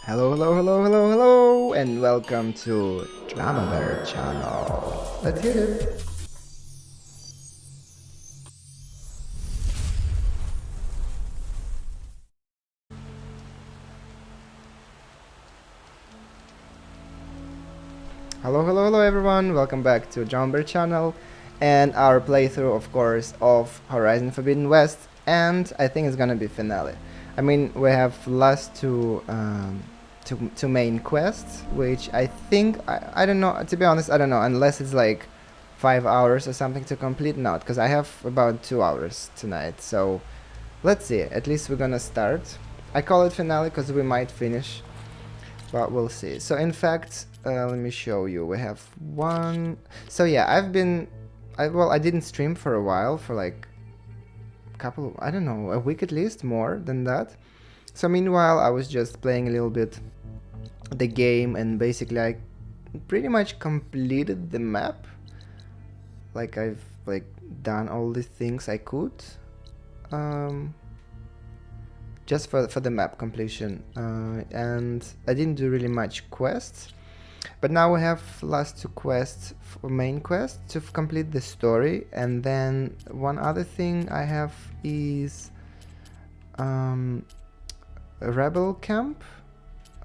Hello, hello, hello, hello, hello, and welcome to DrammaBear channel. Let's hit it. Hello, hello, hello, everyone. Welcome back to DrammaBear channel, and our playthrough, of course, of Horizon Forbidden West, and I think it's gonna be finale. I mean, we have last two main quests, which I think I don't know. To be honest, I don't know unless it's like 5 hours or something to complete. Not because I have about 2 hours tonight. So let's see. At least we're gonna start. I call it finale because we might finish, but we'll see. So in fact, let me show you. We have one. So yeah, I didn't stream for a while, for like I don't know, a week at least, more than that. So meanwhile, I was just playing a little bit the game, and basically I pretty much completed the map. Like I've done all the things I could, just for the map completion, and I didn't do really much quests. But now we have last two quests, main quests, to complete the story. And then one other thing I have is a rebel camp.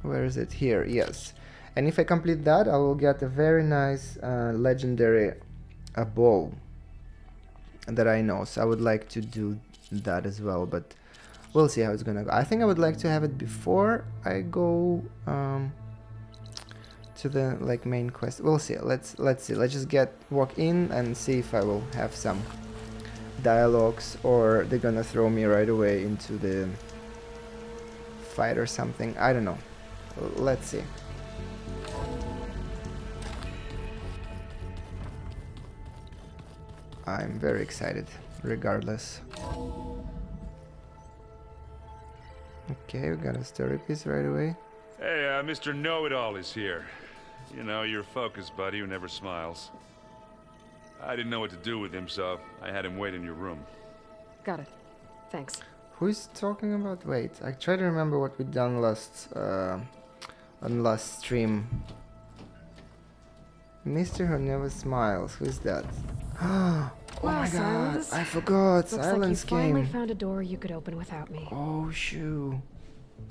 Where is it? Here, yes. And if I complete that, I will get a very nice legendary bow that I know. So I would like to do that as well, but we'll see how it's gonna go. I think I would like to have it before I go to the main quest. We'll see. Let's see. Let's just walk in and see if I will have some dialogues, or they're gonna throw me right away into the fight or something. I don't know. Let's see. I'm very excited regardless. Okay, we got a story piece right away. Hey, Mr. Know-It-All is here. You know, your focus buddy who never smiles. I didn't know what to do with him, so I had him wait in your room. Got it. Thanks. Who is talking about? Wait, I try to remember what we done on last stream. Mr. Who Never Smiles. Who's that? Oh Wow, my god, Silence. I forgot. Looks Silence like you finally came. found a door you could open without me. Oh shoo.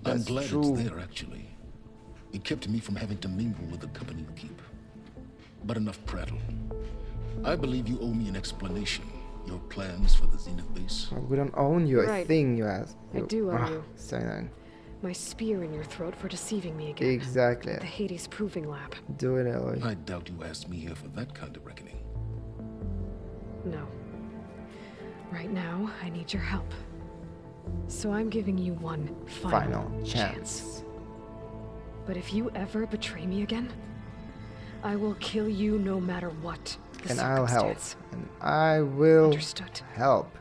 I'm That's glad true. it's there, actually. It kept me from having to mingle with the company you keep. But enough prattle. I believe you owe me an explanation. Your plans for the Zenith base. Well, we don't own you, I Right. think you asked. I do owe you. So annoying. My spear in your throat for deceiving me again. Exactly. The Hades Proving Lab. Do it, Eloy. I doubt you asked me here for that kind of reckoning. No. Right now, I need your help. So I'm giving you one final chance. But if you ever betray me again, I will kill you no matter what the And I'll help. circumstance. And I will Understood. help.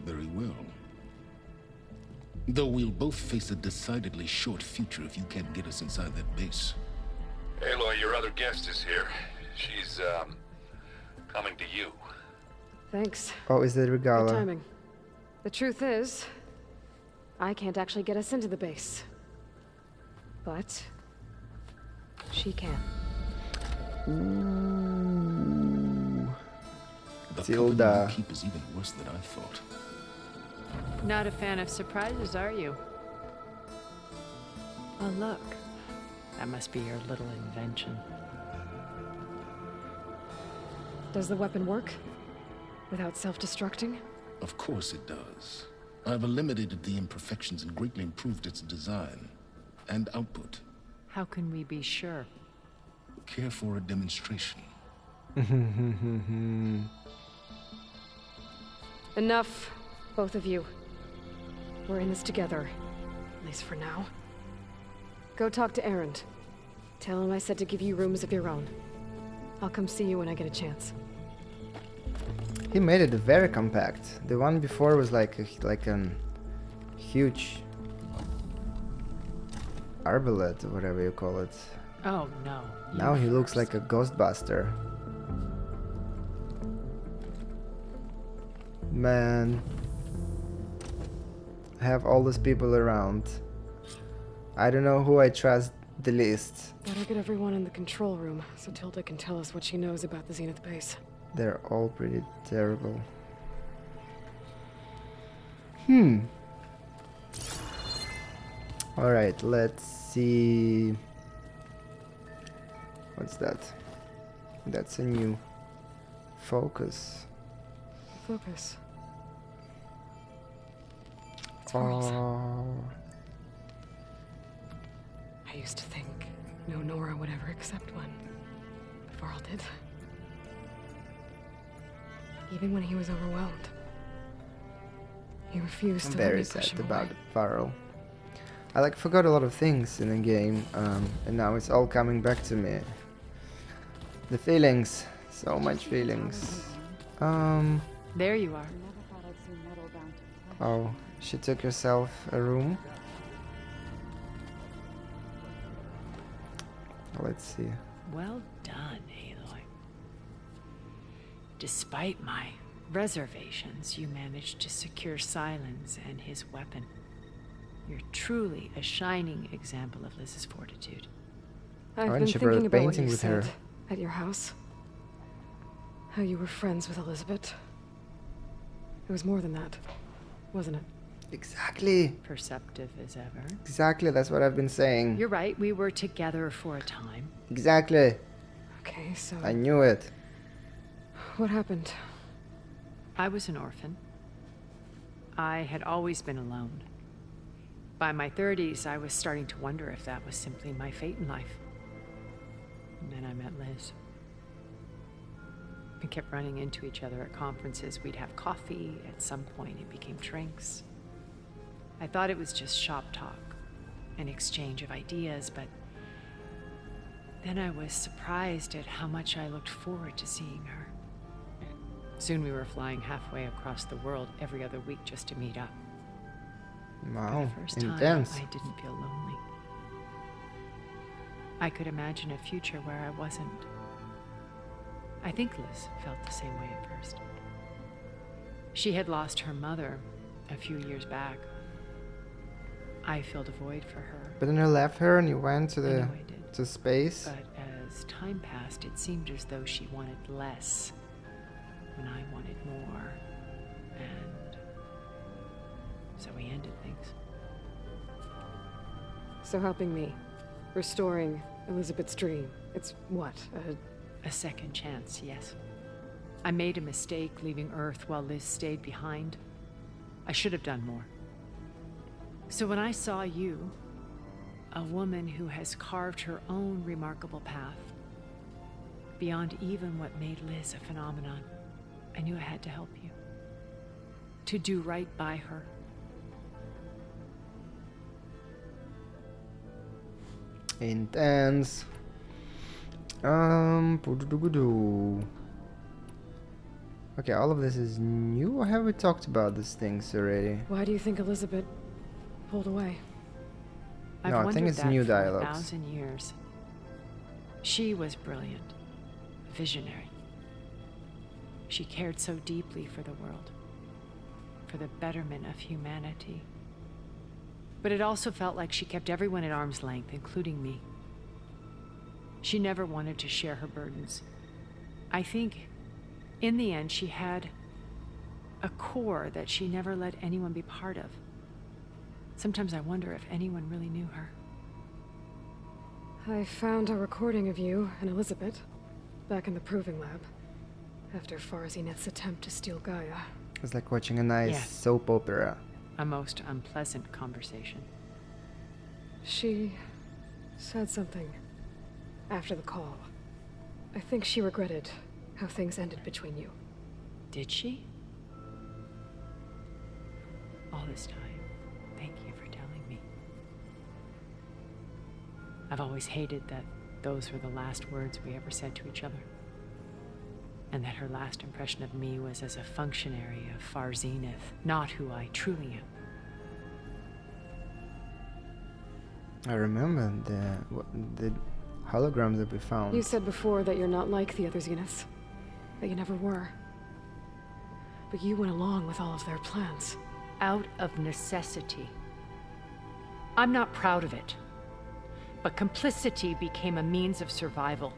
Very well. Though we'll both face a decidedly short future if you can't get us inside that base. Aloy, your other guest is here. She's, coming to you. Thanks. Oh, is it Good Regala? timing. The truth is, I can't actually get us into the base. But she can. Ooh. The Tilda. company you keep is even worse than I thought. Not a fan of surprises, are you? Oh, look. That must be your little invention. Does the weapon work? Without self-destructing? Of course it does. I've eliminated the imperfections and greatly improved its design and output. How can we be sure? Care for a demonstration? Enough, both of you. We're in this together. At least for now. Go talk to Erend. Tell him I said to give you rooms of your own. I'll come see you when I get a chance. He made it very compact. The one before was like an huge arbalete, or whatever you call it. Oh, no. Now he looks like a ghostbuster. Man. Have all these people around. I don't know who I trust the least. Better get everyone in the control room so Tilda can tell us what she knows about the Zenith base. They're all pretty terrible. Alright, let's see. What's that? That's a new focus. Focus. It's Varl's. Oh, I used to think no Nora would ever accept one. But Varl did. Even when he was overwhelmed. He refused I'm to let very me push sad him about away. Varl. I forgot a lot of things in the game, and now it's all coming back to me. The feelings, so much feelings. There you are. Oh, she took herself a room. Let's see. Well done, Aloy. Despite my reservations, you managed to secure Silence and his weapon. You're truly a shining example of Liz's fortitude. I've Why been didn't you bring thinking a about what painting you with said her? at your house. How you were friends with Elizabeth. It was more than that, wasn't it? Exactly. Perceptive as ever. Exactly, that's what I've been saying. You're right, we were together for a time. Exactly. Okay, so I knew it. what happened? I was an orphan. I had always been alone. By my 30s, I was starting to wonder if that was simply my fate in life. And then I met Liz. We kept running into each other at conferences. We'd have coffee. At some point, it became drinks. I thought it was just shop talk, an exchange of ideas, but then I was surprised at how much I looked forward to seeing her. Soon we were flying halfway across the world every other week just to meet up. Wow, For the first intense. time, I didn't feel lonely. I could imagine a future where I wasn't. I think Liz felt the same way at first. She had lost her mother a few years back. I filled a void for her. But then you left her and you went to I the know I did. to space. But as time passed, it seemed as though she wanted less when I wanted more. And so we ended things. So helping me, restoring Elizabeth's dream. It's what? A second chance, yes. I made a mistake leaving Earth while Liz stayed behind. I should have done more. So when I saw you, a woman who has carved her own remarkable path, beyond even what made Liz a phenomenon, I knew I had to help you. To do right by her. Intense. Poo-doo-doo-doo-doo. Okay, all of this is new, or have we talked about these things already? Why do you think Elizabeth pulled away? I've No, I think wondered it's that new for dialogues. 1,000 years. She was brilliant, visionary. She cared so deeply for the world, for the betterment of humanity. But it also felt like she kept everyone at arm's length, including me. She never wanted to share her burdens. I think, in the end, she had a core that she never let anyone be part of. Sometimes I wonder if anyone really knew her. I found a recording of you and Elizabeth back in the proving lab after Farzineth's attempt to steal Gaia. It's like watching a nice Yes. soap opera. A most unpleasant conversation. She said something after the call. I think she regretted how things ended between you. Did she? All this time, thank you for telling me. I've always hated that those were the last words we ever said to each other. And that her last impression of me was as a functionary of Far Zenith, not who I truly am. I remember the holograms that we found. You said before that you're not like the other Zeniths. That you never were. But you went along with all of their plans. Out of necessity. I'm not proud of it. But complicity became a means of survival,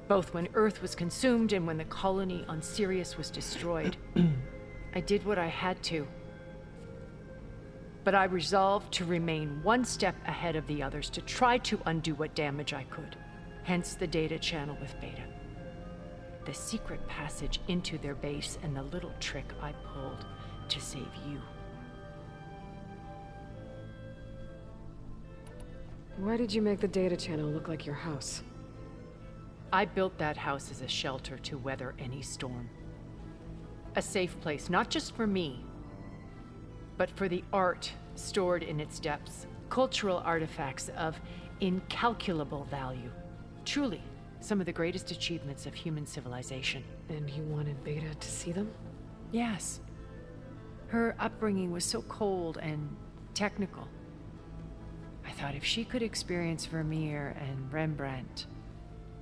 both when Earth was consumed and when the colony on Sirius was destroyed. I did what I had to. But I resolved to remain one step ahead of the others, to try to undo what damage I could. Hence the data channel with Beta. The secret passage into their base and the little trick I pulled to save you. Why did you make the data channel look like your house? I built that house as a shelter to weather any storm. A safe place, not just for me, but for the art stored in its depths, cultural artifacts of incalculable value. Truly, some of the greatest achievements of human civilization. And you wanted Beta to see them? Yes. Her upbringing was so cold and technical. I thought if she could experience Vermeer and Rembrandt,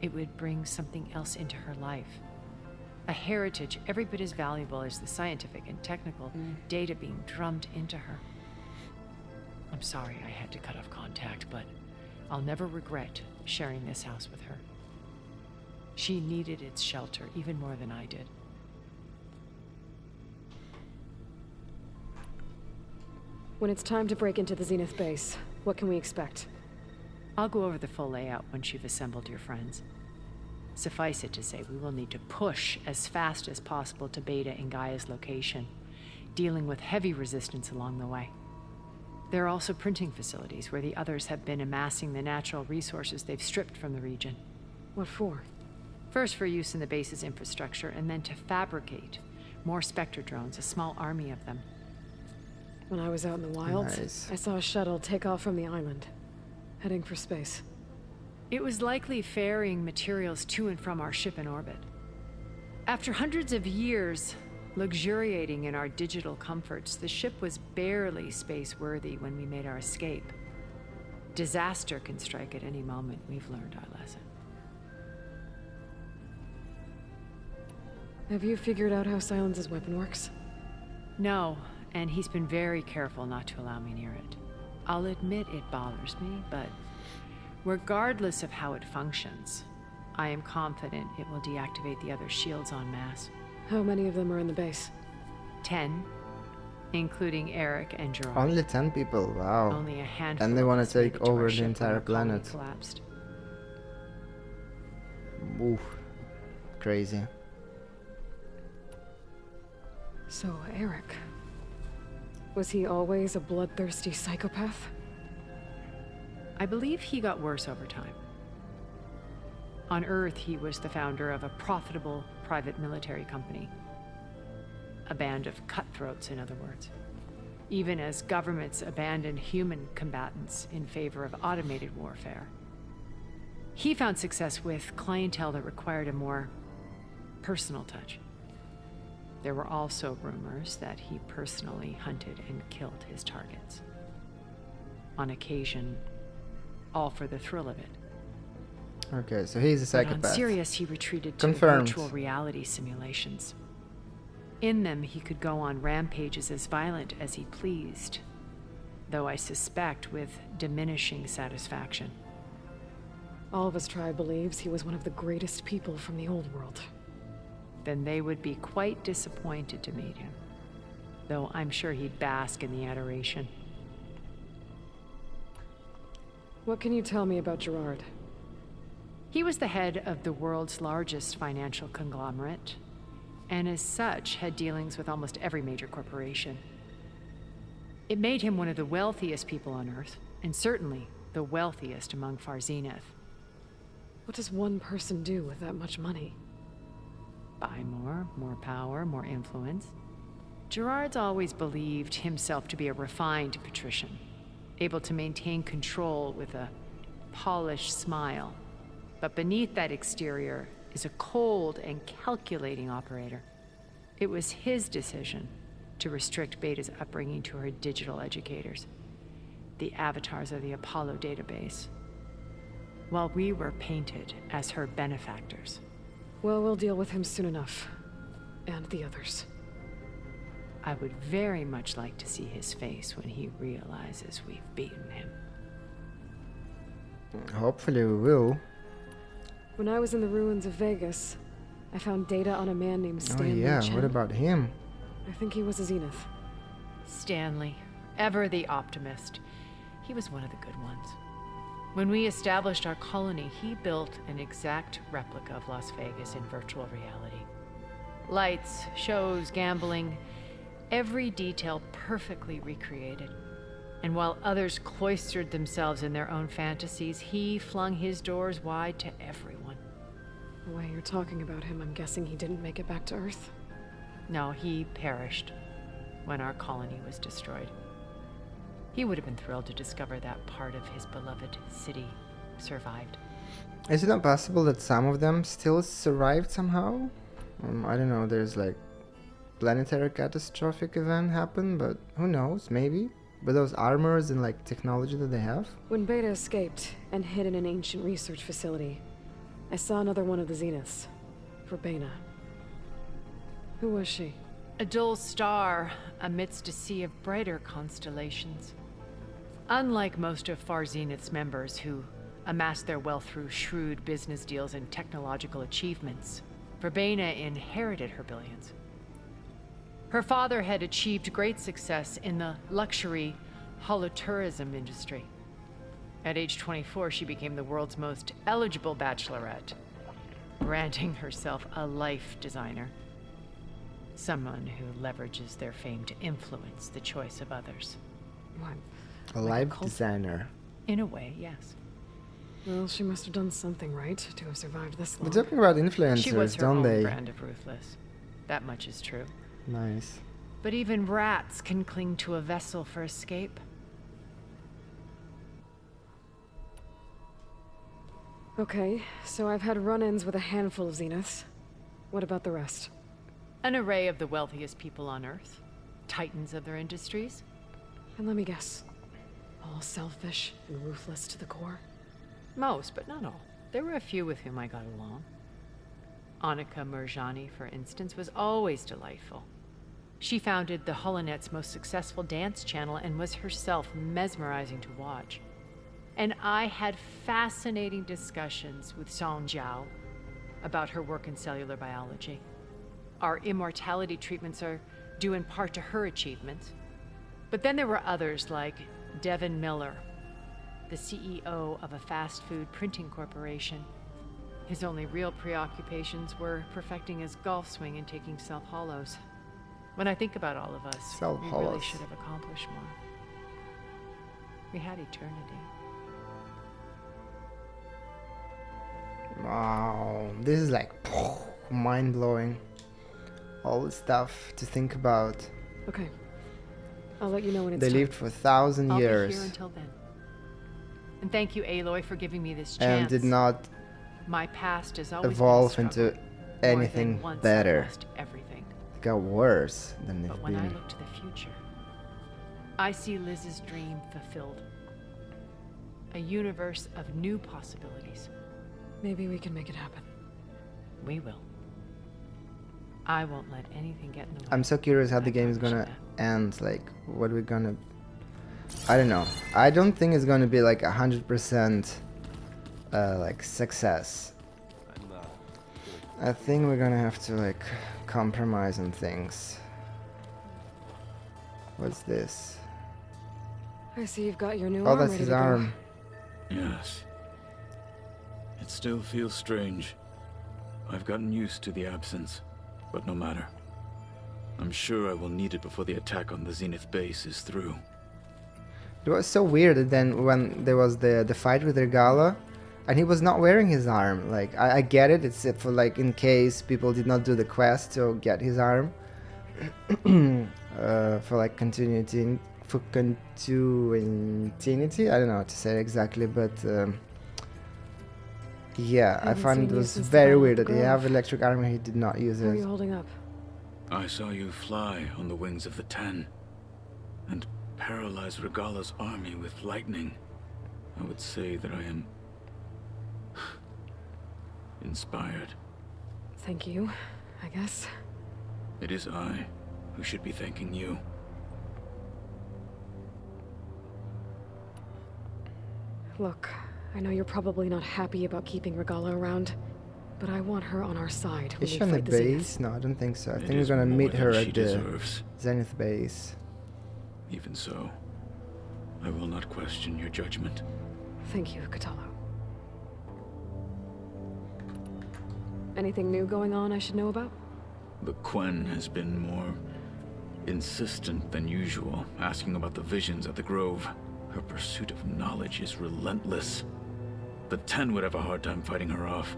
it would bring something else into her life. A heritage every bit as valuable as the scientific and technical data being drummed into her. I'm sorry I had to cut off contact, but I'll never regret sharing this house with her. She needed its shelter even more than I did. When it's time to break into the Zenith base, what can we expect? I'll go over the full layout once you've assembled your friends. Suffice it to say, we will need to push as fast as possible to Beta and Gaia's location, dealing with heavy resistance along the way. There are also printing facilities where the others have been amassing the natural resources they've stripped from the region. What for? First for use in the base's infrastructure, and then to fabricate more Spectre drones, a small army of them. When I was out in the wild, Nice. I saw a shuttle take off from the island, heading for space. It was likely ferrying materials to and from our ship in orbit. After hundreds of years luxuriating in our digital comforts, the ship was barely space-worthy when we made our escape. Disaster can strike at any moment. We've learned our lesson. Have you figured out how Silenz's weapon works? No, and he's been very careful not to allow me near it. I'll admit it bothers me, but regardless of how it functions, I am confident it will deactivate the other shields en masse. How many of them are in the base? 10, including Eric and Gerard. Only 10 people, wow. Only a handful. And they of want us to made take it to our over the ship when entire our colony planet. collapsed. Oof. Crazy. So, Eric. Was he always a bloodthirsty psychopath? I believe he got worse over time. On Earth, he was the founder of a profitable private military company. A band of cutthroats, in other words. Even as governments abandoned human combatants in favor of automated warfare. He found success with clientele that required a more personal touch. There were also rumors that he personally hunted and killed his targets. On occasion, all for the thrill of it. Okay, so he's a But psychopath. on Sirius, he retreated to Confirmed. virtual reality simulations. In them, he could go on rampages as violent as he pleased, though I suspect with diminishing satisfaction. All of his tribe believes he was one of the greatest people from the old world. Then they would be quite disappointed to meet him, though I'm sure he'd bask in the adoration. What can you tell me about Gerard? He was the head of the world's largest financial conglomerate, and as such had dealings with almost every major corporation. It made him one of the wealthiest people on Earth, and certainly the wealthiest among Far Zenith. What does one person do with that much money? Buy more power, more influence. Gerard's always believed himself to be a refined patrician, able to maintain control with a polished smile. But beneath that exterior is a cold and calculating operator. It was his decision to restrict Beta's upbringing to her digital educators, the avatars of the Apollo database, while we were painted as her benefactors. Well, we'll deal with him soon enough. And the others. I would very much like to see his face when he realizes we've beaten him. Hopefully we will. When I was in the ruins of Vegas, I found data on a man named Stanley Oh yeah, Chen. what about him? I think he was a Zenith. Stanley, ever the optimist. He was one of the good ones. When we established our colony, he built an exact replica of Las Vegas in virtual reality. Lights, shows, gambling, every detail perfectly recreated. And while others cloistered themselves in their own fantasies, he flung his doors wide to everyone. The way you're talking about him, I'm guessing he didn't make it back to Earth. No, he perished when our colony was destroyed. He would have been thrilled to discover that part of his beloved city survived. Is it not possible that some of them still survived somehow? I don't know, there's like planetary catastrophic event happened, but who knows, maybe? With those armors and like technology that they have? When Beta escaped and hid in an ancient research facility, I saw another one of the Zeniths, Verbena. Who was she? A dull star amidst a sea of brighter constellations. Unlike most of Far Zenith's members who amassed their wealth through shrewd business deals and technological achievements, Verbena inherited her billions. Her father had achieved great success in the luxury holotourism industry. At age 24, she became the world's most eligible bachelorette, branding herself a life designer. Someone who leverages their fame to influence the choice of others. What? A Like a life cult? designer. In a way, yes. Well, she must have done something right to have survived this long. We're talking about She was influencers, her don't own they? brand of ruthless. That much is true. Nice. But even rats can cling to a vessel for escape. Okay, so I've had run-ins with a handful of Zeniths. What about the rest? An array of the wealthiest people on Earth. Titans of their industries. And let me guess. All selfish and ruthless to the core? Most, but not all. There were a few with whom I got along. Annika Murjani, for instance, was always delightful. She founded the Holonet's most successful dance channel and was herself mesmerizing to watch. And I had fascinating discussions with Song Jiao about her work in cellular biology. Our immortality treatments are due in part to her achievements. But then there were others like Devin Miller, the CEO of a fast food printing corporation. His only real preoccupations were perfecting his golf swing and taking self-hollows. When I think about all of us, we really Self-hollows. should have accomplished more. We had eternity. Wow, this is like mind-blowing. All the stuff to think about. Okay. I'll let you know when it's They time. lived for 1,000 I'll be here years until then. And thank you, Aloy, for giving me this and chance. did not My past has always evolve been a struggle. into More anything than once I better. lost everything. It got worse than But it's when I been. look to the future, I see Liz's dream fulfilled. A universe of new possibilities. Maybe we can make it happen. We will. I won't let anything get in the way. I'm so curious how the I game is promise you gonna that. end. Like, what we're gonna. I don't know. I don't think it's gonna be like 100% like success. I think we're gonna have to like compromise on things. What's this? I see you've got your new Oh, arm that's ready his to go. arm. Yes. It still feels strange. I've gotten used to the absence, but no matter. I'm sure I will need it before the attack on the Zenith base is through. It was so weird that then when there was the fight with Regala, and he was not wearing his arm. Like, I get it, it's for like in case people did not do the quest to get his arm. For like continuity, for continuity, I don't know how to say it exactly, but yeah, I Haven't found seen it you was since the very Battle weird of that he Grove. have electric armor, he did not use How are it. you holding up? I saw you fly on the wings of the Ten, and paralyze Regala's army with lightning. I would say that I am inspired. Thank you, I guess. It is I who should be thanking you. Look, I know you're probably not happy about keeping Regala around, but I want her on our side when Is we she on the fight the base? Zeniths. No, I don't think so. I It think we're is gonna more meet her than she at the deserves. Zenith base. Even so, I will not question your judgment. Thank you, Katalo. Anything new going on I should know about? The Quen has been more insistent than usual, asking about the visions at the Grove. Her pursuit of knowledge is relentless. The Ten would have a hard time fighting her off.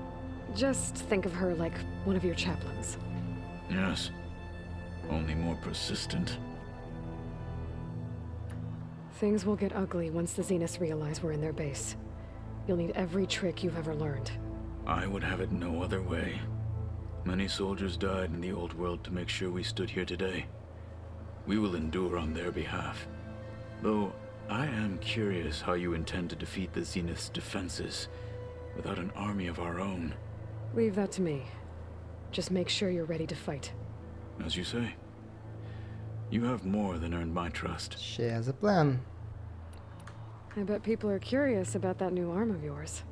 Just think of her like one of your chaplains. Yes, only more persistent. Things will get ugly once the Zeniths realize we're in their base. You'll need every trick you've ever learned. I would have it no other way. Many soldiers died in the old world to make sure we stood here today. We will endure on their behalf. Though, I am curious how you intend to defeat the Zenith's defenses without an army of our own. Leave that to me. Just make sure you're ready to fight. As you say. You have more than earned my trust. She has a plan. I bet people are curious about that new arm of yours.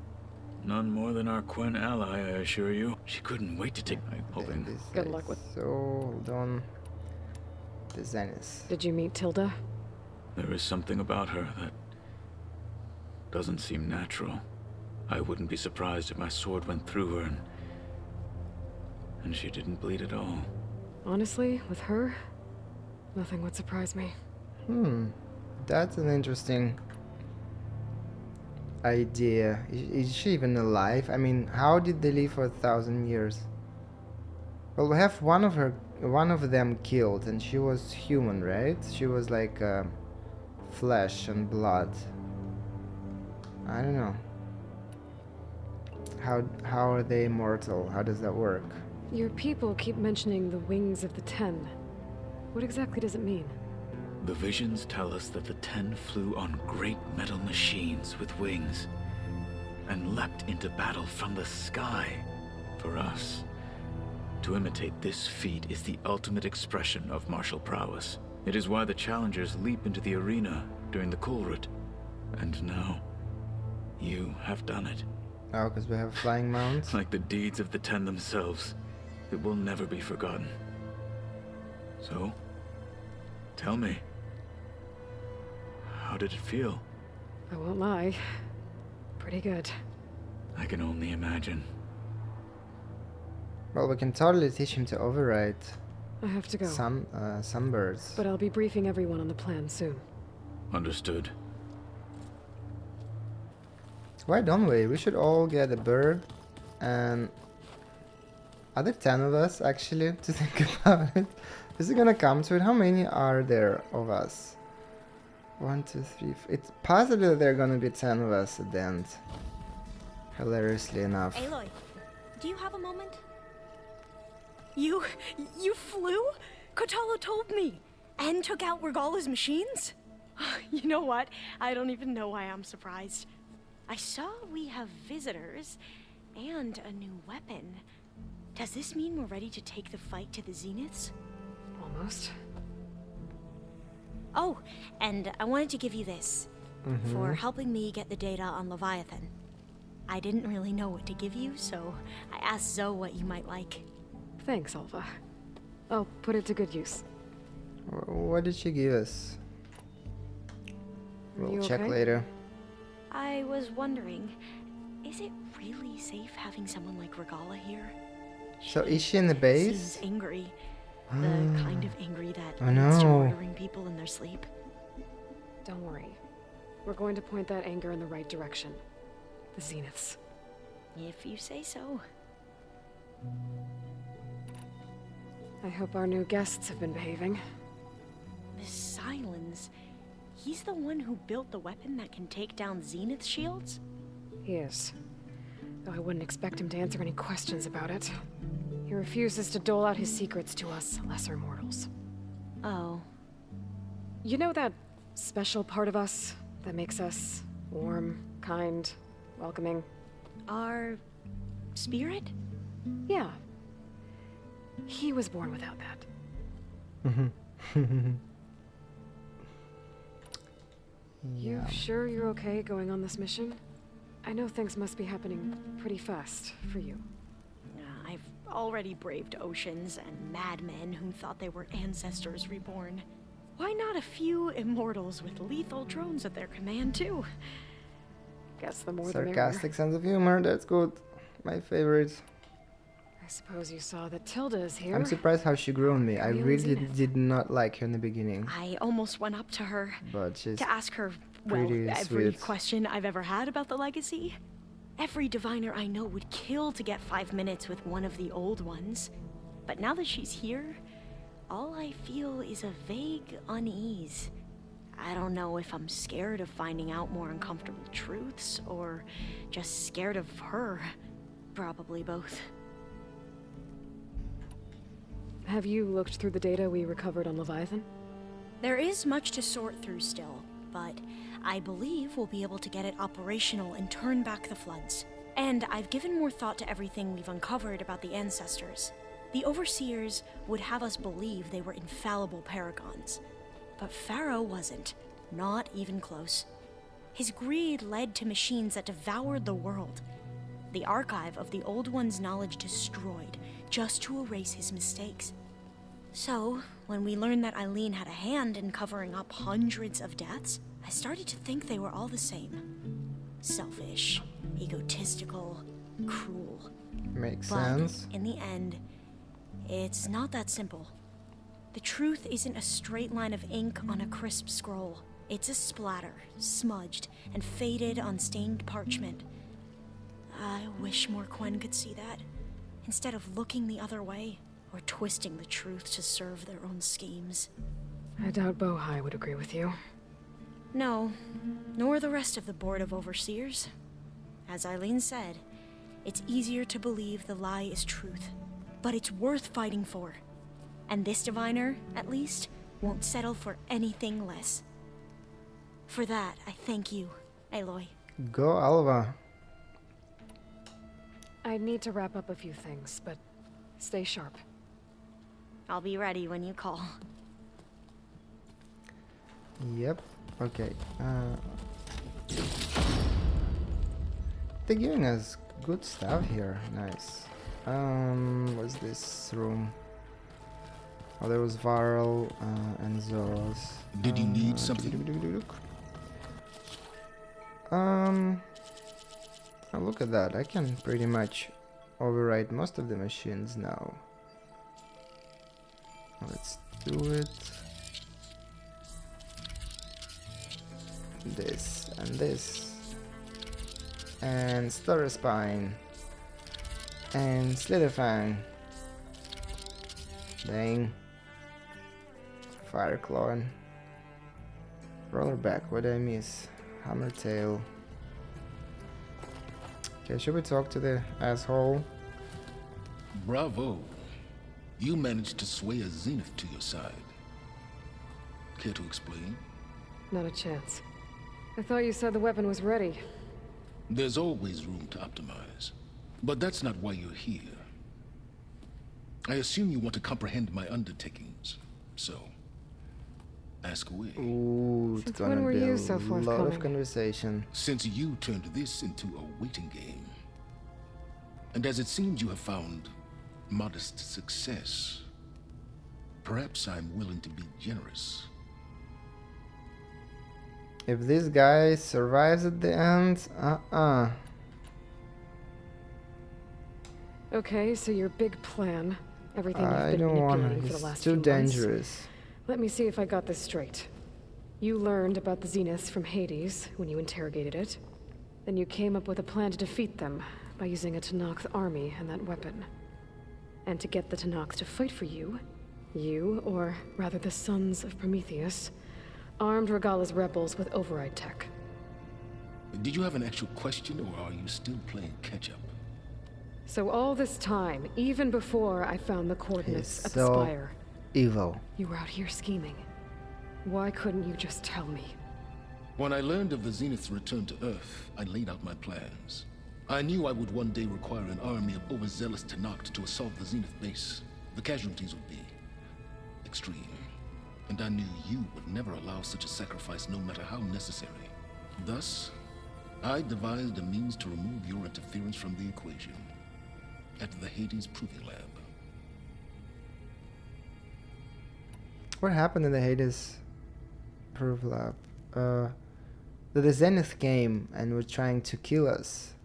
None more than our Quen ally, I assure you. She couldn't wait to take my hoping. Good luck with- So, hold on. The Zenith. Did you meet Tilda? There is something about her that doesn't seem natural. I wouldn't be surprised if my sword went through her and she didn't bleed at all. Honestly, with her, nothing would surprise me. That's an interesting idea. Is she even alive? I mean, how did they live for 1,000 years? Well, we have one of them killed, and she was human, right? She was like flesh and blood. I don't know. How are they immortal? How does that work? Your people keep mentioning the wings of the Ten. What exactly does it mean? The visions tell us that the Ten flew on great metal machines with wings and leapt into battle from the sky. For us, to imitate this feat is the ultimate expression of martial prowess. It is why the challengers leap into the arena during the Kulrut. And now, you have done it. Oh, because we have flying mounts? Like the deeds of the Ten themselves, it will never be forgotten. So, tell me, how did it feel? I won't lie. Pretty good. I can only imagine. Well, we can totally teach him to override I have to go. some birds. But I'll be briefing everyone on the plan soon. Understood. Why don't we? We should all get a bird, and are there 10 of us actually to think about it? Is it gonna come to it? How many are there of us? 1, 2, 3. It's possibly that there are gonna be 10 of us at the end. Hilariously enough. Aloy, do you have a moment? You flew? Kotalo told me. And took out Regala's machines? You know what? I don't even know why I'm surprised. I saw we have visitors and a new weapon. Does this mean we're ready to take the fight to the Zeniths? Almost. Oh, and I wanted to give you this for helping me get the data on Leviathan. I didn't really know what to give you, so I asked Zoe what you might like. Thanks, Alva. I'll put it to good use. What did she give us? We'll check okay? later. I was wondering, is it really safe having someone like Regala here? So is she in the base? Seems angry. The kind of angry that Oh, leads to no. murdering people in their sleep. Don't worry. We're going to point that anger in the right direction. The Zeniths. If you say so. I hope our new guests have been behaving. This Silence, he's the one who built the weapon that can take down Zenith shields? He is. Though I wouldn't expect him to answer any questions about it. He refuses to dole out his secrets to us lesser mortals. Oh. You know that special part of us that makes us warm, kind, welcoming? Our spirit? Yeah. He was born without that. You sure you're okay going on this mission? I know things must be happening pretty fast for you. I've already braved oceans and madmen who thought they were ancestors reborn. Why not a few immortals with lethal drones at their command, too? Guess the more the merrier. Sarcastic sense of humor, that's good. My favorite. I suppose you saw that Tilda is here. I'm surprised how she grew on me. I Real really Zenith. did not like her in the beginning, I almost went up to her but she's to ask her, well, pretty every sweet. question I've ever had about the legacy. Every diviner I know would kill to get 5 minutes with one of the old ones. But now that she's here, all I feel is a vague unease. I don't know if I'm scared of finding out more uncomfortable truths, or just scared of her. Probably both. Have you looked through the data we recovered on Leviathan? There is much to sort through still, but I believe we'll be able to get it operational and turn back the floods. And I've given more thought to everything we've uncovered about the ancestors. The Overseers would have us believe they were infallible paragons. But Pharaoh wasn't. Not even close. His greed led to machines that devoured the world. The archive of the Old One's knowledge destroyed, just to erase his mistakes. So, when we learned that Eileen had a hand in covering up hundreds of deaths, I started to think they were all the same. Selfish, egotistical, cruel. Makes But sense. in the end, it's not that simple. The truth isn't a straight line of ink on a crisp scroll. It's a splatter, smudged and faded on stained parchment. I wish more Quen could see that, instead of looking the other way, or twisting the truth to serve their own schemes. I doubt Bohai would agree with you. No, nor the rest of the Board of Overseers. As Eileen said, it's easier to believe the lie is truth, but it's worth fighting for. And this diviner, at least, won't settle for anything less. For that, I thank you, Aloy. Go, Alva. I need to wrap up a few things, but stay sharp. I'll be ready when you call. Yep. Okay. They're giving us good stuff here. Nice. What's this room? Oh, there was Varl and Zoros. Did you need something? Oh, look at that. I can pretty much override most of the machines now. Let's do it. This and this. And Stutter Spine. And Slitherfang. Dang. Fireclaw. Rollerback, what did I miss? Hammertail. Okay, should we talk to the asshole? Bravo. You managed to sway a Zenith to your side. Care to explain? Not a chance. I thought you said the weapon was ready. There's always room to optimize. But that's not why you're here. I assume you want to comprehend my undertakings. So, ask away. Ooh, it's Since gonna when were be you a so lot of forthcoming? conversation. Since you turned this into a waiting game, and as it seems you have found modest success, perhaps I'm willing to be generous. If this guy survives at the end, Okay, so your big plan, everything I you've been don't wanna. manipulating for the It's last too few months. dangerous. Let me see if I got this straight. You learned about the Zeniths from Hades when you interrogated it. Then you came up with a plan to defeat them by using a Tenakth army and that weapon. And to get the Tenakth to fight for you, or rather the sons of Prometheus, armed Regala's rebels with override tech. Did you have an actual question, or are you still playing catch-up? So all this time, even before I found the coordinates He's at so the spire, evil. you were out here scheming. Why couldn't you just tell me? When I learned of the Zenith's return to Earth, I laid out my plans. I knew I would one day require an army of overzealous Tenakth to assault the Zenith base. The casualties would be extreme. And I knew you would never allow such a sacrifice, no matter how necessary. Thus, I devised a means to remove your interference from the equation at the Hades Proving Lab. What happened in the Hades Proof Lab? The Zenith came and was trying to kill us.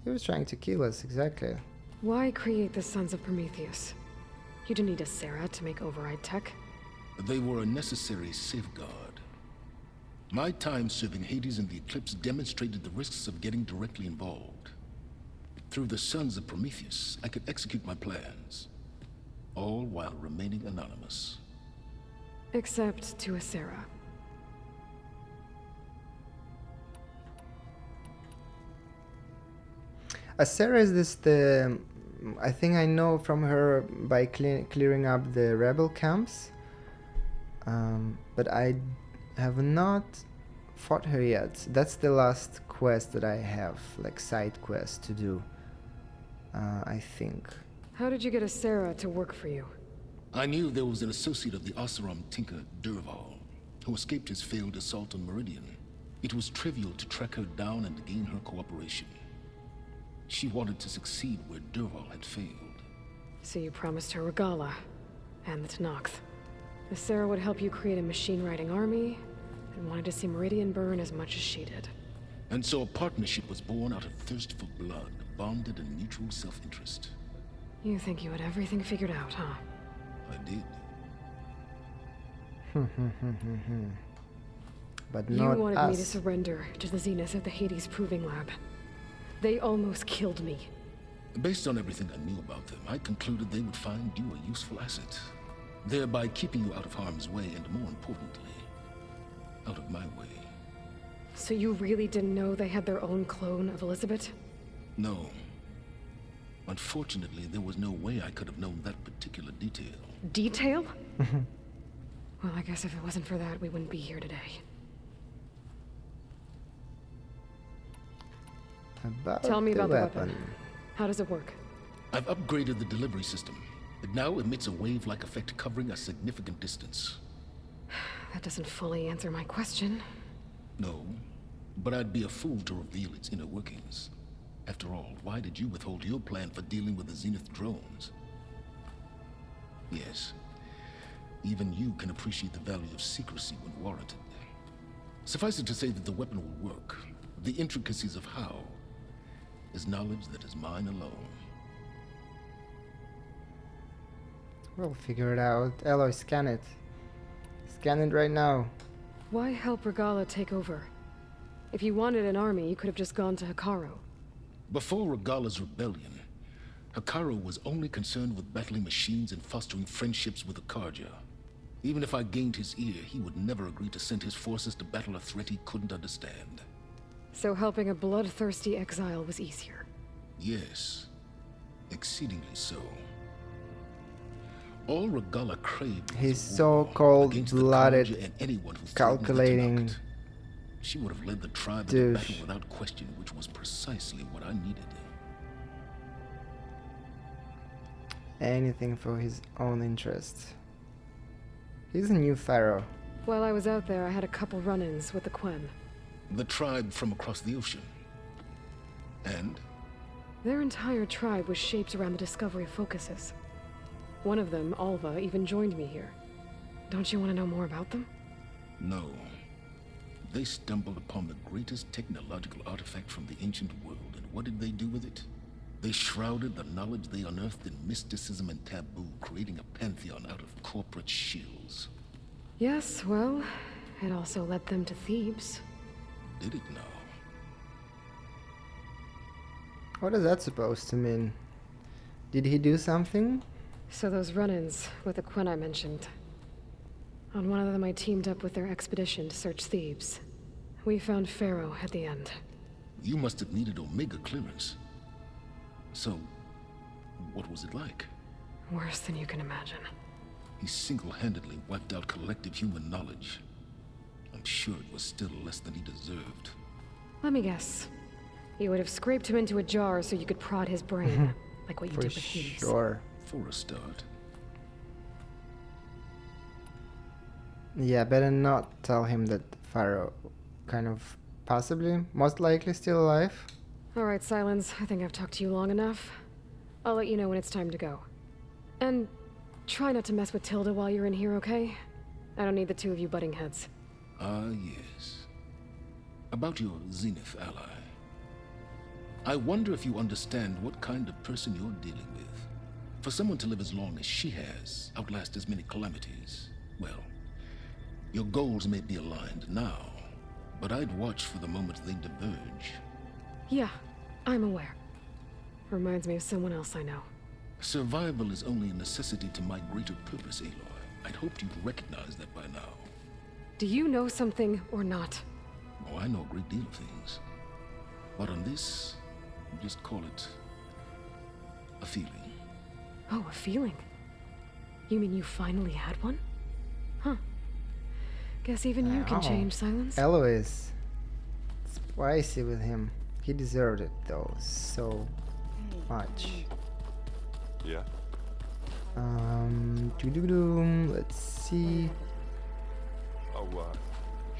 He was trying to kill us, exactly. Why create the Sons of Prometheus? You didn't need a Sarah to make override tech. They were a necessary safeguard. My time serving Hades in the Eclipse demonstrated the risks of getting directly involved. Through the Sons of Prometheus, I could execute my plans, all while remaining anonymous. Except to a Sarah. Sarah is this the... I think I know from her by clearing up the rebel camps. But I have not fought her yet. That's the last quest that I have, like side quest to do. I think. How did you get a Sarah to work for you? I knew there was an associate of the Oseram tinker, Durval, who escaped his failed assault on Meridian. It was trivial to track her down and gain her cooperation. She wanted to succeed where Durval had failed. So you promised her Regala and the Tenakth. The Sarah would help you create a machine-riding army and wanted to see Meridian burn as much as she did. And so a partnership was born out of thirst for blood, bonded in mutual self-interest. You think you had everything figured out, huh? I did. But You not wanted us. me to surrender to the Zenith at the Hades Proving Lab. They almost killed me. Based on everything I knew about them, I concluded they would find you a useful asset, thereby keeping you out of harm's way and, more importantly, out of my way. So you really didn't know they had their own clone of Elizabeth? No. Unfortunately, there was no way I could have known that particular detail. Detail? Well, I guess if it wasn't for that, we wouldn't be here today. About Tell me about weapon. the weapon. How does it work? I've upgraded the delivery system. It now emits a wave-like effect covering a significant distance. That doesn't fully answer my question. No, but I'd be a fool to reveal its inner workings. After all, why did you withhold your plan for dealing with the Zenith drones? Yes, even you can appreciate the value of secrecy when warranted. Suffice it to say that the weapon will work. The intricacies of how is knowledge that is mine alone. We'll figure it out. Aloy, scan it. Scan it right now. Why help Regala take over? If you wanted an army, you could have just gone to Hikaru. Before Regala's rebellion, Hikaru was only concerned with battling machines and fostering friendships with the Karja. Even if I gained his ear, he would never agree to send his forces to battle a threat he couldn't understand. So helping a bloodthirsty exile was easier. Yes, exceedingly so. All Regala craved was He's a war so cold-blooded, against the Karja and anyone who threatened the calculating. Tenakth. She would have led the tribe Douche. into battle without question, which was precisely what I needed. Anything for his own interest. He's a new pharaoh. While I was out there, I had a couple run-ins with the Quen. The tribe from across the ocean. And? Their entire tribe was shaped around the discovery of focuses. One of them, Alva, even joined me here. Don't you want to know more about them? No. They stumbled upon the greatest technological artifact from the ancient world, and what did they do with it? They shrouded the knowledge they unearthed in mysticism and taboo, creating a pantheon out of corporate shills. Yes, well, it also led them to Thebes. Did it now? What is that supposed to mean? Did he do something? So those run-ins with the Quen I mentioned. On one of them I teamed up with their expedition to search Thebes. We found Pharaoh at the end. You must have needed Omega clearance. So, what was it like? Worse than you can imagine. He single-handedly wiped out collective human knowledge. I'm sure it was still less than he deserved. Let me guess. You would have scraped him into a jar so you could prod his brain, like what you For did with Hades. sure. For a start. Yeah, better not tell him that Pharaoh kind of possibly, most likely still alive. Alright, Silence. I think I've talked to you long enough. I'll let you know when it's time to go. And try not to mess with Tilda while you're in here, okay? I don't need the two of you butting heads. Ah, yes. About your Zenith ally. I wonder if you understand what kind of person you're dealing with. For someone to live as long as she has, outlast as many calamities, well, your goals may be aligned now, but I'd watch for the moment they diverge. Yeah, I'm aware. Reminds me of someone else I know. Survival is only a necessity to my greater purpose, Aloy. I'd hoped you'd recognize that by now. Do you know something or not? Oh, I know a great deal of things. But on this, just call it a feeling. Oh, a feeling? You mean you finally had one? Huh. Guess even you can change, Silence. Aloy is spicy with him. He deserved it though, so much. Yeah? Let's see. Oh,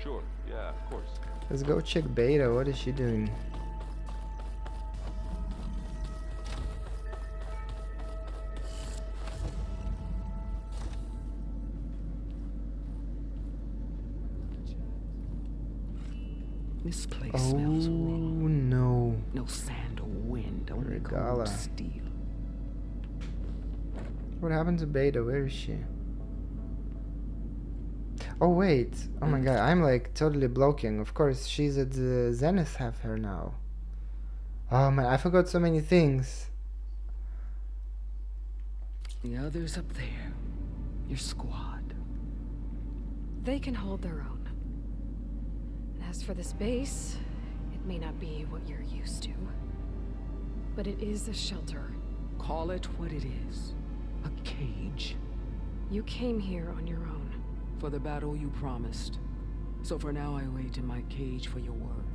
sure. Yeah, of course. Let's go check Beta. What is she doing? This place Oh smells wrong. no. No sand or wind, only Regala. cold steel. What happened to Beta? Where is she? Oh wait. Oh my god, I'm like totally blocking. Of course, she's at the Zenith half her now. Oh man, I forgot so many things. The others up there, your squad. They can hold their own. As for this base, it may not be what you're used to, but it is a shelter. Call it what it is. A cage. You came here on your own. For the battle you promised. So for now I wait in my cage for your word.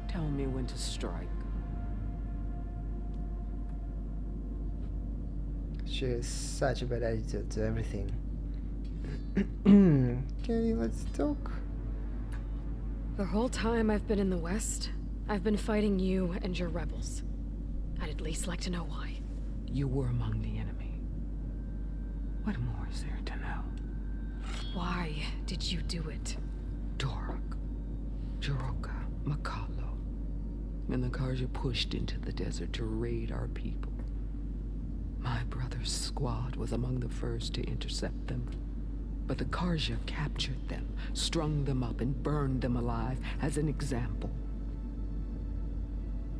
Tell me when to strike. She has such a bad attitude to everything. Okay, let's talk. The whole time I've been in the West, I've been fighting you and your rebels. I'd at least like to know why. You were among the enemy. What more is there to know? Why did you do it? Dorok, Jiroka, Makalo, and the Karja pushed into the desert to raid our people. My brother's squad was among the first to intercept them. But the Karja captured them, strung them up, and burned them alive as an example.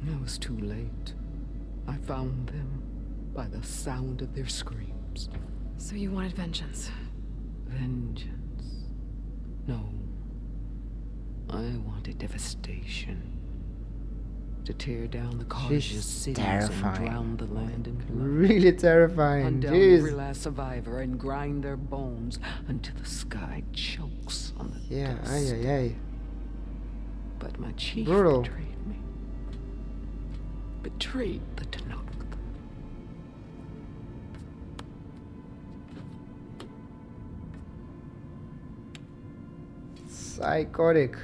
It was too late. I found them by the sound of their screams. So you wanted vengeance? Vengeance? No. I wanted devastation. To tear down the Karja's She's cities terrifying. and drown the land in blood. Really terrifying. Hunt down Jeez. every last survivor and grind their bones until the sky chokes on the Yeah, dust. ay ay ay. But my chief Brutal. betrayed me. Betrayed the Tanakh. Psychotic.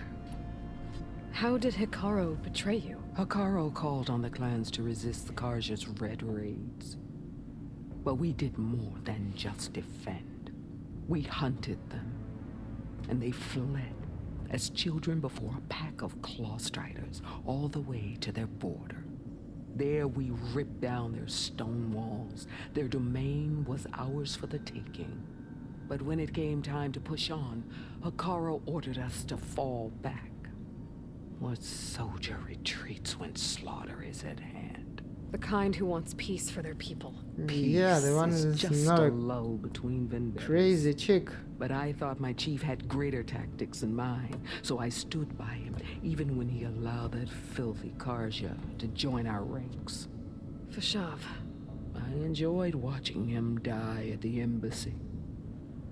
How did Hikaru betray you? Hikaru called on the clans to resist the Karja's red raids. But we did more than just defend. We hunted them, and they fled as children before a pack of claw striders all the way to their border. There we ripped down their stone walls. Their domain was ours for the taking. But when it came time to push on, Hikaru ordered us to fall back. What soldier retreats when slaughter is at hand? The kind who wants peace for their people. Yeah, the one Peace is just not a a lull between vendors. crazy chick. But I thought my chief had greater tactics in mind, so I stood by him, even when he allowed that filthy Karja to join our ranks. Fashav. I enjoyed watching him die at the embassy.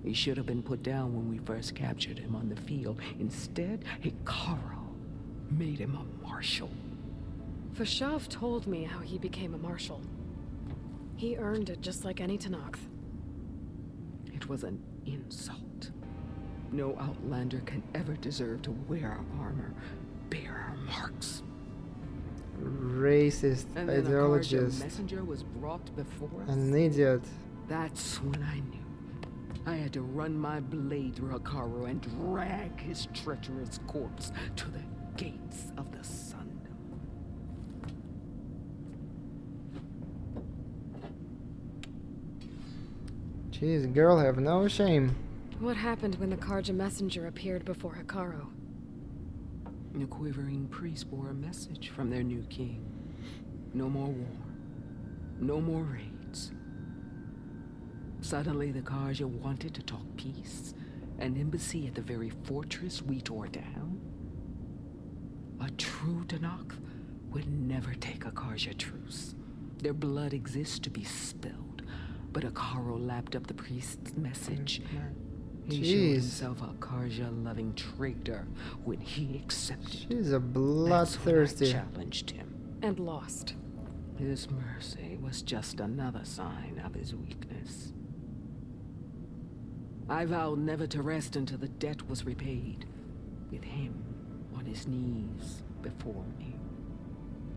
He should have been put down when we first captured him on the field. Instead, Hikaru made him a marshal. Fashav told me how he became a marshal. He earned it just like any Tanakh. It was an insult. No outlander can ever deserve to wear armor, bear marks. Racist And then a Karja ideologist. messenger was brought before us. An idiot. That's when I knew. I had to run my blade through Hikaru and drag his treacherous corpse to the gates of the sun. Jeez, girl, have no shame. What happened when the Karja messenger appeared before Hikaru? The quivering priests bore a message from their new king. No more war. No more raids. Suddenly, the Karja wanted to talk peace. An embassy at the very fortress we tore down. A true Tenakth would never take a Karja truce. Their blood exists to be spilled. But Hikaru lapped up the priest's message. He showed himself a Karja-loving traitor when he accepted. She's a bloodthirsty. That's when I challenged him. And lost. His mercy was just another sign of his weakness. I vowed never to rest until the debt was repaid, with him on his knees before me.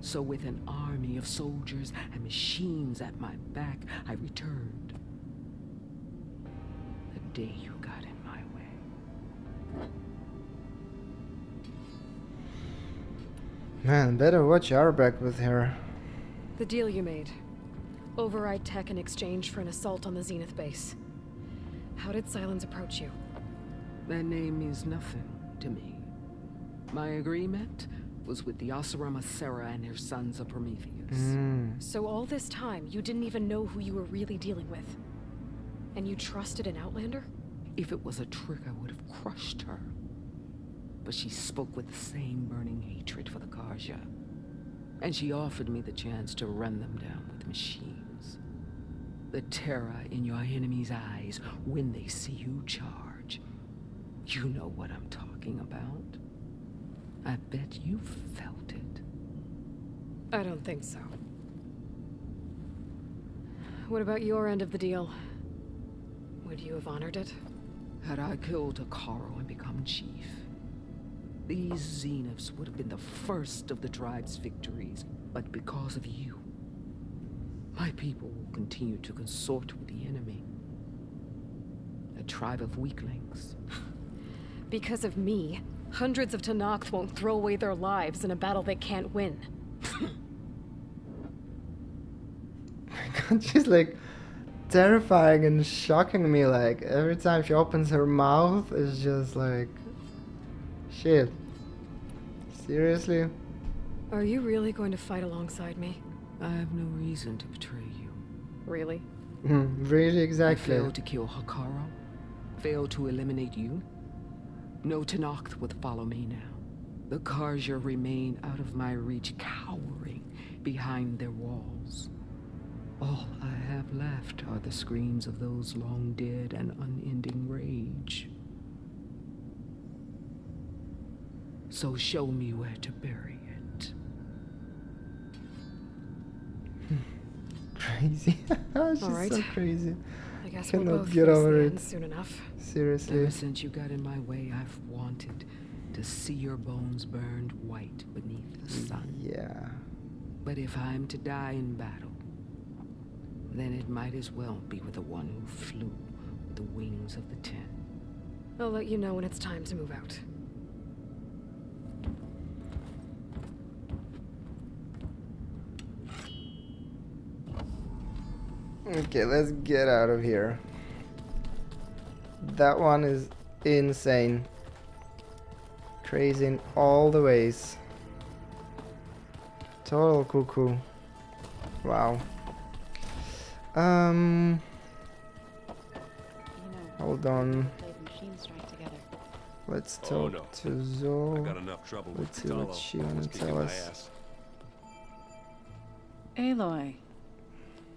So with an army of soldiers and machines at my back, I returned. The day you got in my way. Man, better watch our back with her. The deal you made. Override tech in exchange for an assault on the Zenith base. How did Silence approach you? That name means nothing to me. My agreement was with the Oseram Asera and their sons of Prometheus. So all this time, you didn't even know who you were really dealing with? And you trusted an Outlander? If it was a trick, I would have crushed her. But she spoke with the same burning hatred for the Karja. And she offered me the chance to run them down with machines. The terror in your enemy's eyes when they see you charge. You know what I'm talking about. I bet you felt it. I don't think so. What about your end of the deal? Would you have honored it? Had I killed Hikaru and become chief, these Zeniths would have been the first of the tribe's victories. But because of you, my people will continue to consort with the enemy. A tribe of weaklings. Because of me, hundreds of Tenakth won't throw away their lives in a battle they can't win. She's like terrifying and shocking me. Like every time she opens her mouth, it's just like, shit. Seriously? Are you really going to fight alongside me? I have no reason to betray you. Really? Really, I exactly. failed to kill Hikaru. Failed to eliminate you. No Tenakth would follow me now. The Karja remain out of my reach, cowering behind their walls. All I have left are the screams of those long dead and unending rage. So show me where to bury it. Crazy. She's All right. so crazy. I guess Cannot we'll both get face over the it. end soon enough. Seriously. Ever since you got in my way, I've wanted to see your bones burned white beneath the sun. Yeah. But if I'm to die in battle, then it might as well be with the one who flew with the wings of the Ten. I'll let you know when it's time to move out. Okay, let's get out of here. That one is insane. Crazy in all the ways. Total cuckoo. Wow. Hold on. Let's talk to Zoe. I got enough trouble with Let's see what Cthulhu. she wanna It's kicking tell my us. ass. Aloy,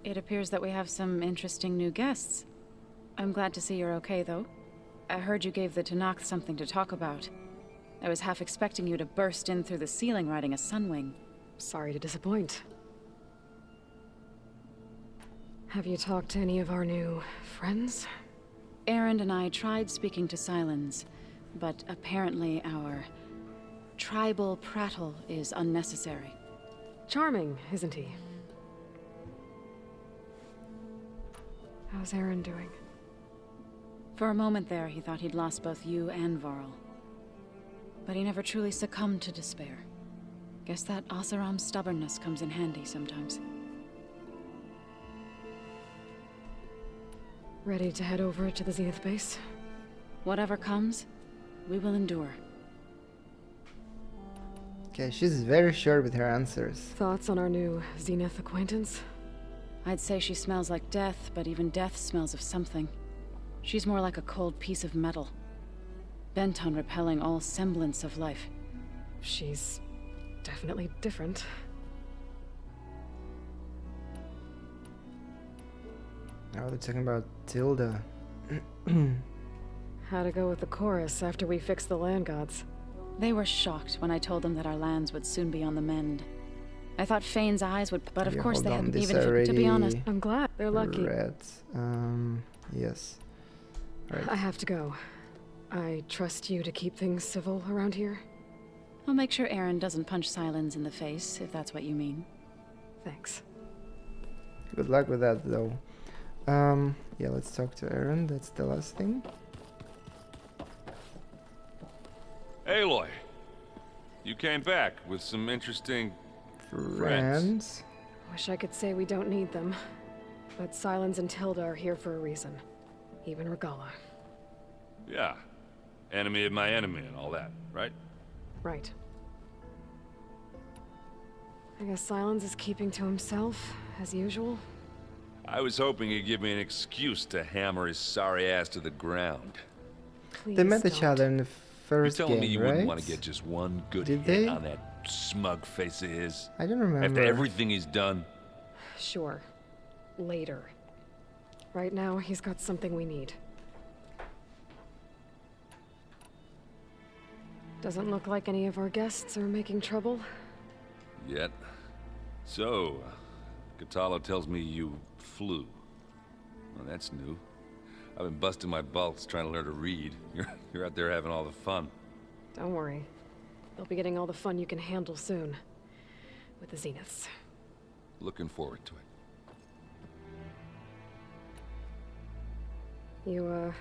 it appears that we have some interesting new guests. I'm glad to see you're okay, though. I heard you gave the Tenakth something to talk about. I was half expecting you to burst in through the ceiling riding a sunwing. Sorry to disappoint. Have you talked to any of our new friends? Erend and I tried speaking to Silence, but apparently our tribal prattle is unnecessary. Charming, isn't he? How's Aaron doing? For a moment there, he thought he'd lost both you and Varl. But he never truly succumbed to despair. Guess that Oseram's stubbornness comes in handy sometimes. Ready to head over to the Zenith base? Whatever comes, we will endure. Okay, she's very sure with her answers. Thoughts on our new Zenith acquaintance? I'd say she smells like death, but even death smells of something. She's more like a cold piece of metal, bent on repelling all semblance of life. She's definitely different. Oh, they're talking about Tilda. How to go with the chorus after we fixed the land gods? They were shocked when I told them that our lands would soon be on the mend. I thought Fane's eyes would, but of course they hadn't even, to be honest. I'm glad they're lucky. Red. Yes. Right. I have to go. I trust you to keep things civil around here. I'll make sure Aaron doesn't punch Silence in the face, if that's what you mean. Thanks. Good luck with that, though. Yeah, let's talk to Aaron. That's the last thing. Aloy, you came back with some interesting Friends. Wish I could say we don't need them, but Silence and Tilda are here for a reason. Even Regala. Yeah, enemy of my enemy and all that, right? Right. I guess Silence is keeping to himself, as usual. I was hoping he'd give me an excuse to hammer his sorry ass to the ground. Please They met each don't. other in the first You're telling game, me you right? wouldn't want to get just one good Did hit they? on that smug face of his? I don't remember. After everything he's done? Sure. Later. Right now, he's got something we need. Doesn't look like any of our guests are making trouble. Yet. So, Katala tells me you flew. Well, that's new. I've been busting my balls trying to learn to read. You're out there having all the fun. Don't worry. They'll be getting all the fun you can handle soon. With the Zeniths. Looking forward to it. You,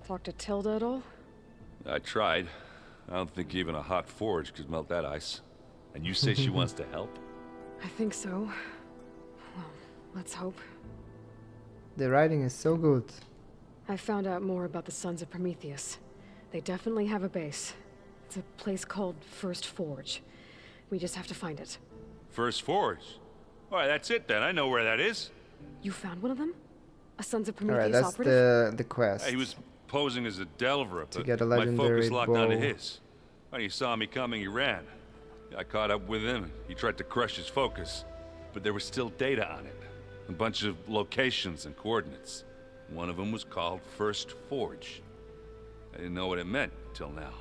talked to Tilda at all? I tried. I don't think even a hot forge could melt that ice. And you say she wants to help? I think so. Well, let's hope. The writing is so good. I found out more about the Sons of Prometheus. They definitely have a base. It's a place called First Forge. We just have to find it. First Forge? Alright, that's it then. I know where that is. You found one of them? A Sons of Alright, Prometheus that's operative? the quest. He was posing as a Delver, but get a my legendary focus locked onto bow. his. When he saw me coming, he ran. I caught up with him. He tried to crush his focus, but there was still data on it. A bunch of locations and coordinates. One of them was called First Forge. I didn't know what it meant till now.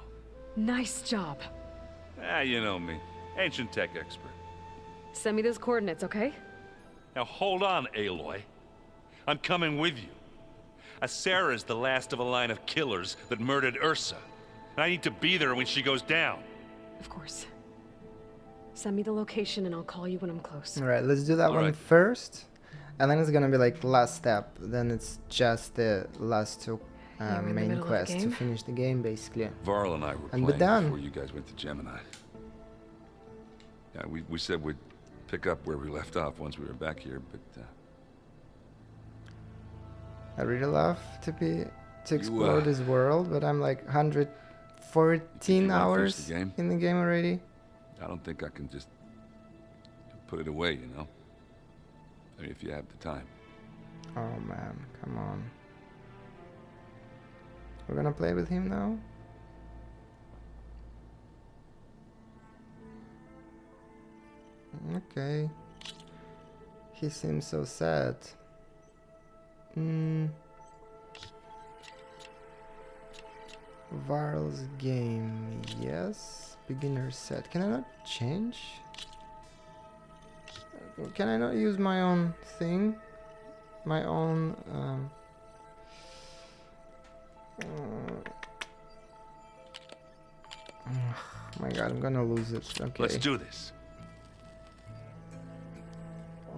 Nice job. You know me. Ancient tech expert. Send me those coordinates, okay? Now hold on, Aloy. I'm coming with you. Asera's the last of a line of killers that murdered Ursa. And I need to be there when she goes down. Of course. Send me the location and I'll call you when I'm close. Alright, let's do that one Alright. first. And then it's gonna be like last step. Then it's just the last two You're in the main middle of the quests to game? finish the game, basically. Varl and I were And we're playing done. before you guys went to Gemini. Yeah, we said we'd pick up where we left off once we were back here, but I really love to explore this world, but I'm like 114 wanna finish hours the game? in the game already. I don't think I can just put it away, you know? I mean, if you have the time. Oh man, come on. We're gonna play with him now? Okay. He seems so sad. Varl's game, yes. Beginner set. Can I not change? Can I not use my own thing? My own my god, I'm gonna lose it. Okay. Let's do this.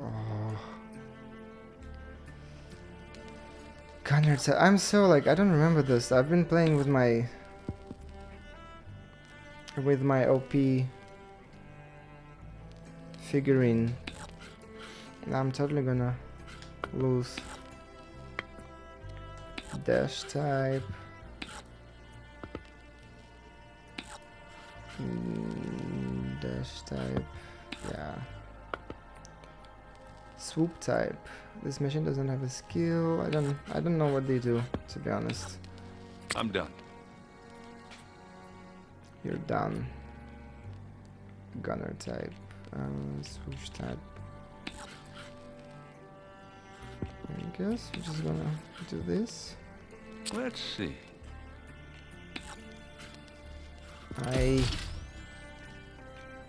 Oh. Gunner, I'm so like, I don't remember this. I've been playing with my OP figurine, and I'm totally gonna lose. Dash type. Dash type. Yeah. Swoop type. This machine doesn't have a skill. I don't know what they do, to be honest. I'm done. You're done. Gunner type. Swoosh type. I guess we're just gonna do this. Let's see.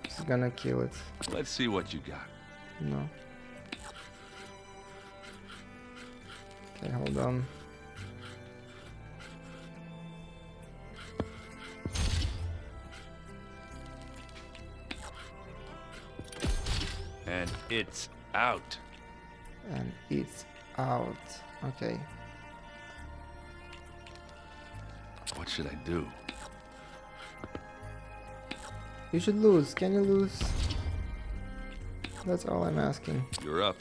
Just gonna kill it. Let's see what you got. No. Okay, hold on. And it's out. And it's out. Okay. What should I do? You should lose. Can you lose? That's all I'm asking. You're up.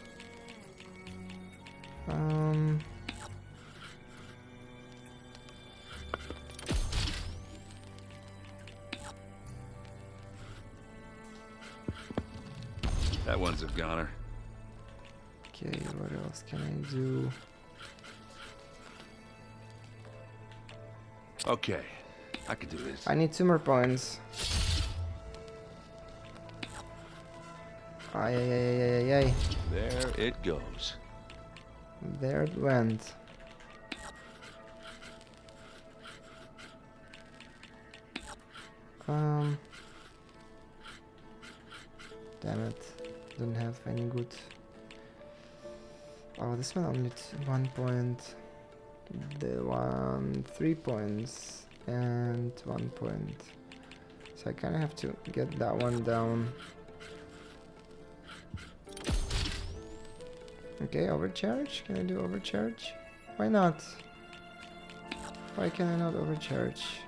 That one's a goner. Okay, what else can I do? Okay, I can do this. I need 2 more points. Ay, ay, ay, ay, ay, ay. There it goes. There it went. Damn it. Don't have any good. Oh, this one only 1 point. The one 3 points and 1 point. So I kind of have to get that one down. Okay, overcharge. Can I do overcharge? Why not? Why can I not overcharge?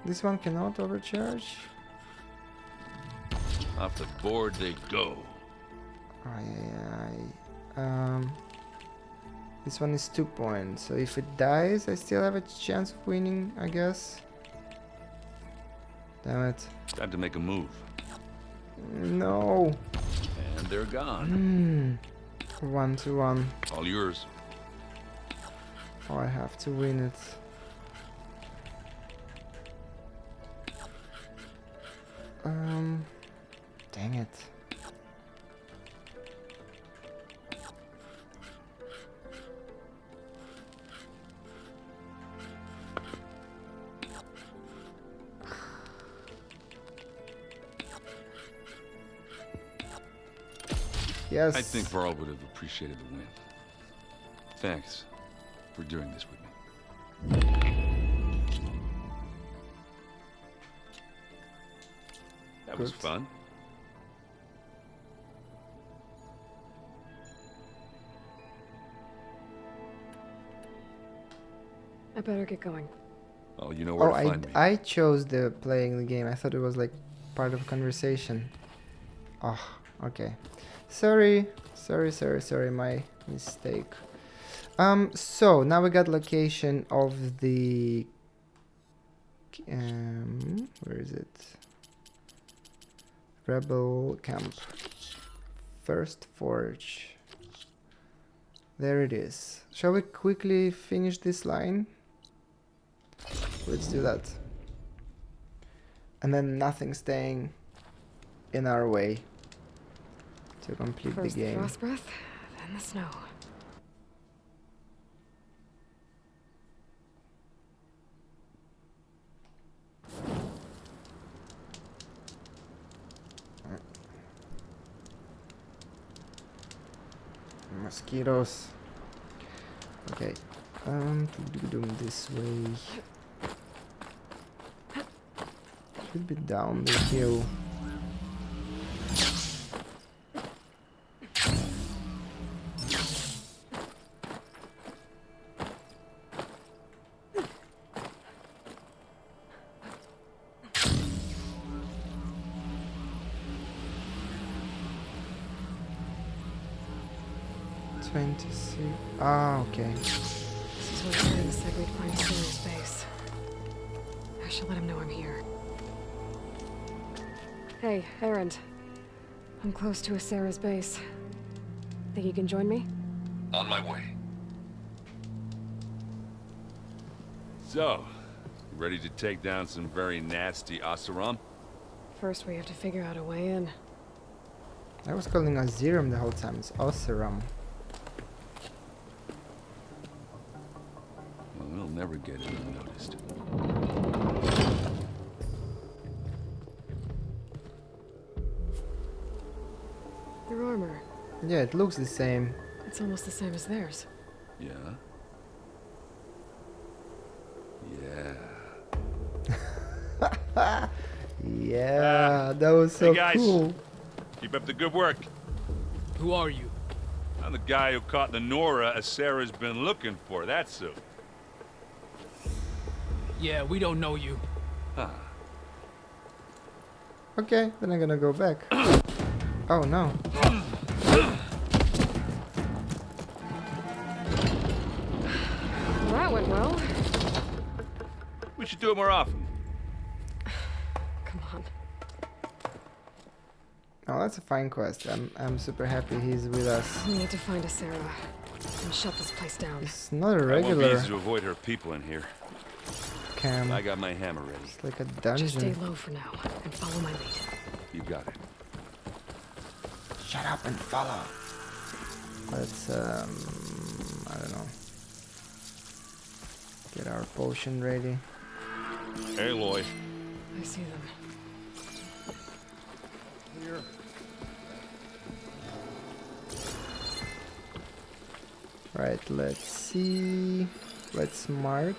This one cannot overcharge. Off the board they go. This one is 2 points, so if it dies, I still have a chance of winning, I guess. Damn it. Time to make a move. No. And they're gone. 1 to 1. All yours. Oh, I have to win it. Dang it. Yes. I think Varl would have appreciated the win. Thanks for doing this with me. That was fun. I better get going. Oh, you know where to find me. I chose the playing the game. I thought it was like part of a conversation. Oh, okay. Sorry, my mistake. So now we got location of the where is it? Rebel camp. First forge. There it is. Shall we quickly finish this line? Let's do that. And then nothing staying in our way to complete First the game. the frost breath, then the snow. Mosquitoes. Okay. This way. Should be down the hill. Ah, okay. This is what Aaron said we'd find Sarah's base. I should let him know I'm here. Hey, Aaron. I'm close to Sarah's base. Think you can join me? On my way. So, you ready to take down some very nasty Oseram? First, we have to figure out a way in. I was calling Aziram the whole time. It's Oseram. Well, we'll never get it unnoticed. Their armor. Yeah, it looks the same. It's almost the same as theirs. Yeah? Yeah. Yeah, that was so hey guys, cool. keep up the good work. Who are you? I'm the guy who caught the Nora Sarah's been looking for, that's who. Yeah, we don't know you. Huh. Okay, then I'm gonna go back. Oh no. That went well. We should do it more often. Come on. Oh, that's a fine quest. I'm super happy he's with us. We need to find a Sarah and shut this place down. It's not a It won't be regular easy to avoid her people in here. camp. I got my hammer ready. It's like a Just stay dungeon. low for now and follow my lead. You got it. Shut up and follow. Let's I don't know. Get our potion ready. Aloy. I see them. Here. Right, let's see. Let's mark.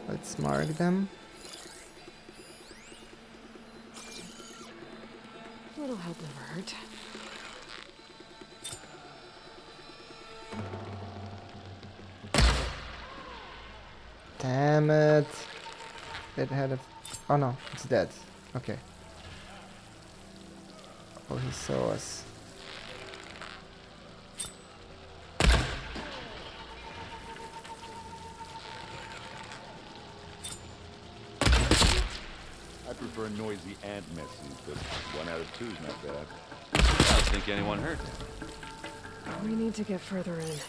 Let's mark them. A little help never hurt. Damn it. It had a... Oh no, it's dead. Okay. Oh, he saw us. I prefer noisy and messy, but 1 out of 2 is not bad. I don't think anyone heard that. We need to get further in.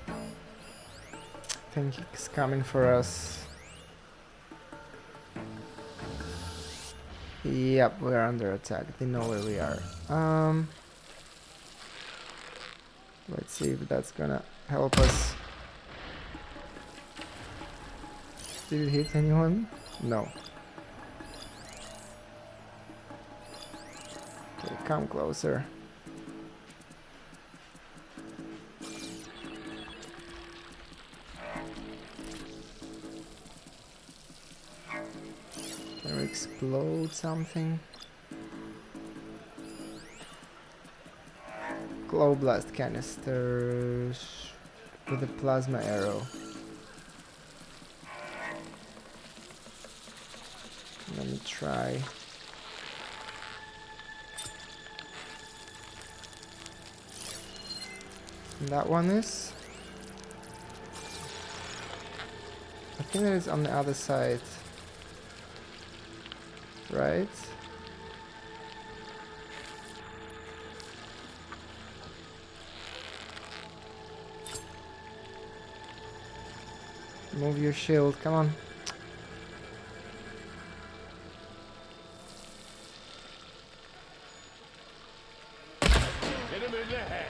I think he's coming for us. Yep, we're under attack. They know where we are. Let's see if that's gonna help us. Did it hit anyone? No. Okay, come closer. Can we explode something? Glow blast canisters with a plasma arrow. Let me try. And that one is? I think that is on the other side. Right? Move your shield, come on. Hit him in the head.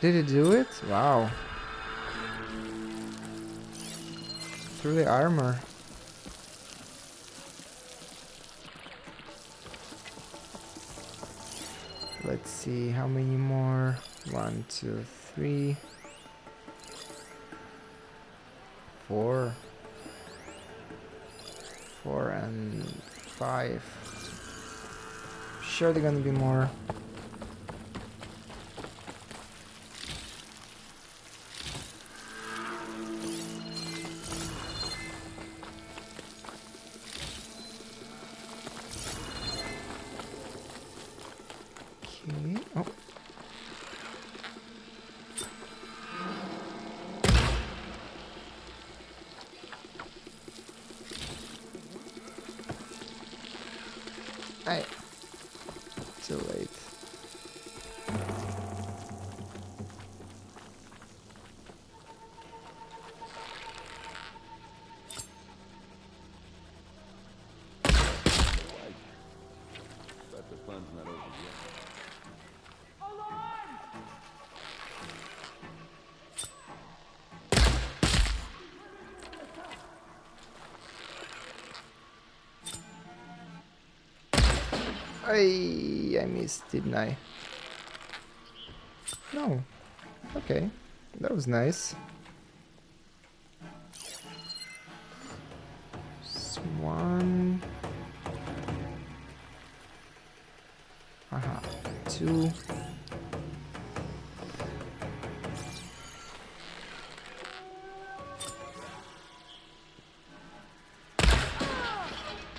Did it do it? Wow. Through the armor. Let's see how many more. 1, 2, 3, 4, 4 and 5. Sure, they're gonna be more. Okay. Oh. Hey. Too late. But the fun's not over yet. I missed, didn't I? No. Okay. That was nice. One. Aha. 2.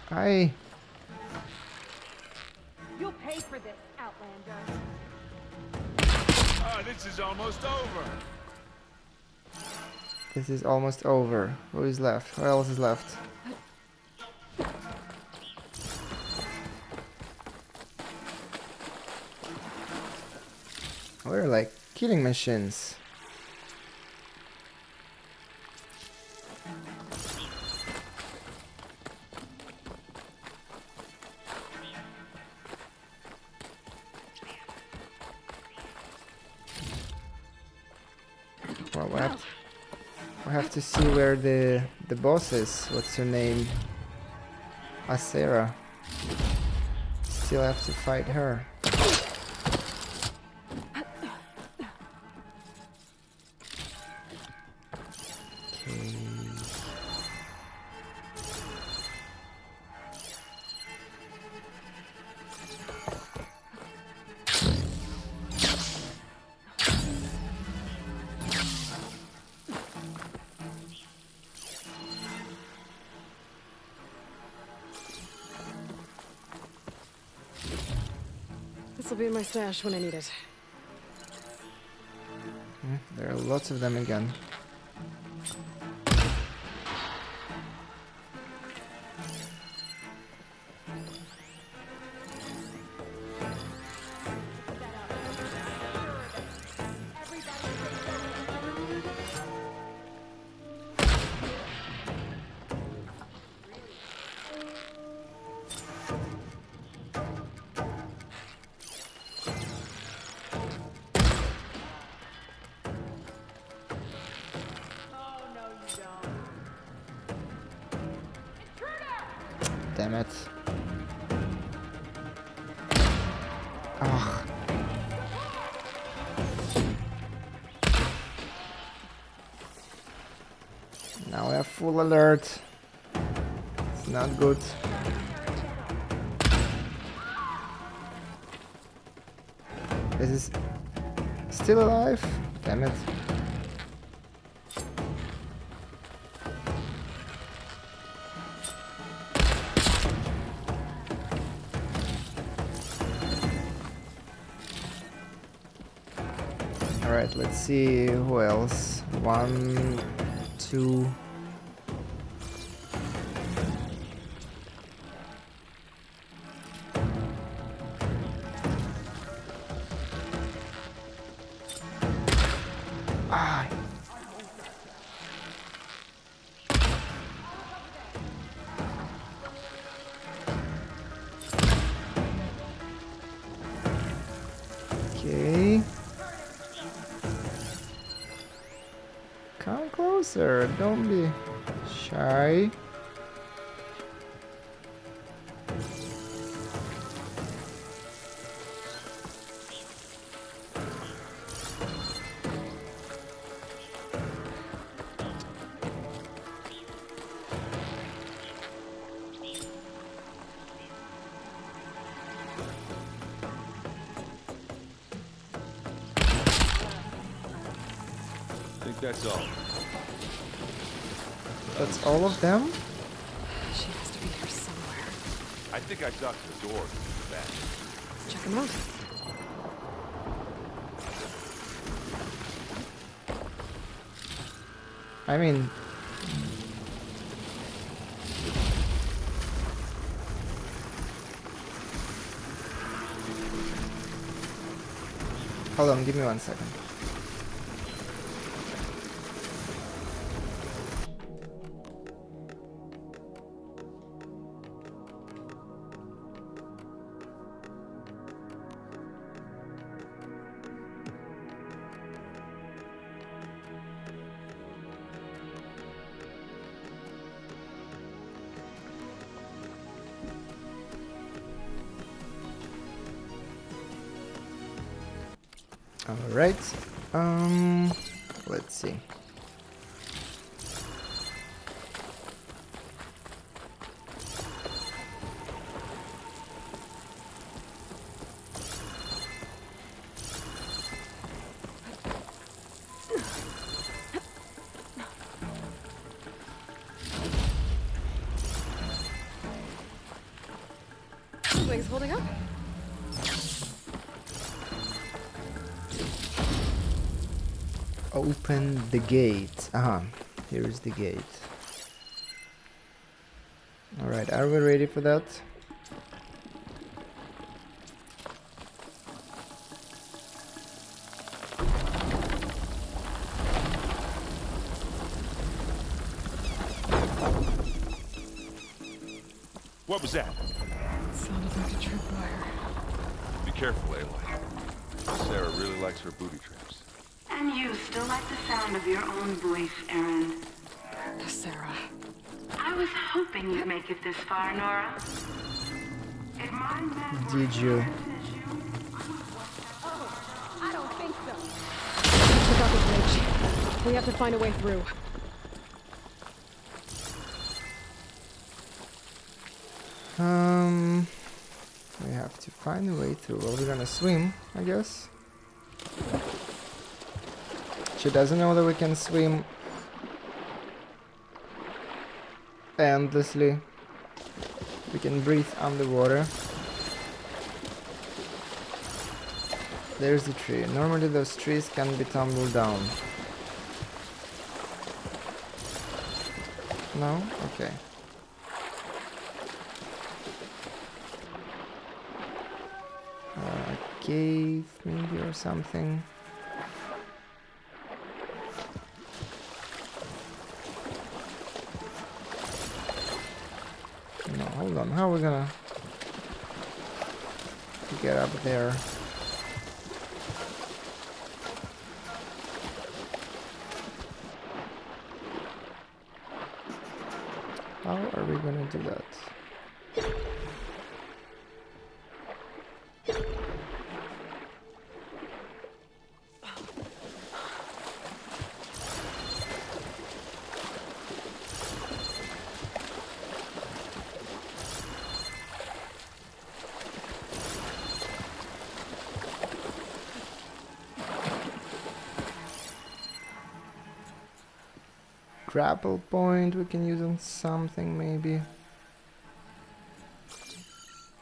Hi. You'll pay for this, Outlander. Ah, this is almost over. This is almost over. Who is left? Who else is left? We're like killing machines. Well, we have to see where the boss is. What's her name? Acera. Still have to fight her. Okay. This'll be in my stash when I need it. There are lots of them again. Damn it. Ugh. Now we have full alert. It's not good. This is still alive? Damn it. Alright, let's see who else. 1, 2. Ah. Okay. Come closer, don't be shy. think that's all. That's all of them? She has to be here somewhere. I think I talked to the door in the back. Check him out. I mean... Hold on, give me 1 second. Alright, let's see. Wings holding up? Open the gate. Aha, here is the gate. Alright, are we ready for that? What was that? It sounded like a tripwire. Be careful, Aloy. Sarah really likes her booty traps. And you still like the sound of your own voice, Aaron. Sarah. I was hoping you'd make it this far, Nora. Did you? I don't think so. Check out the bridge. We have to find a way through. We have to find a way through. Well, we're gonna swim, I guess. She doesn't know that we can swim endlessly. We can breathe underwater. There's the tree. Normally those trees can be tumbled down. No? Okay. A cave maybe or something. No, hold on. How are we gonna get up there? How are we gonna do that? Grapple point we can use on something maybe,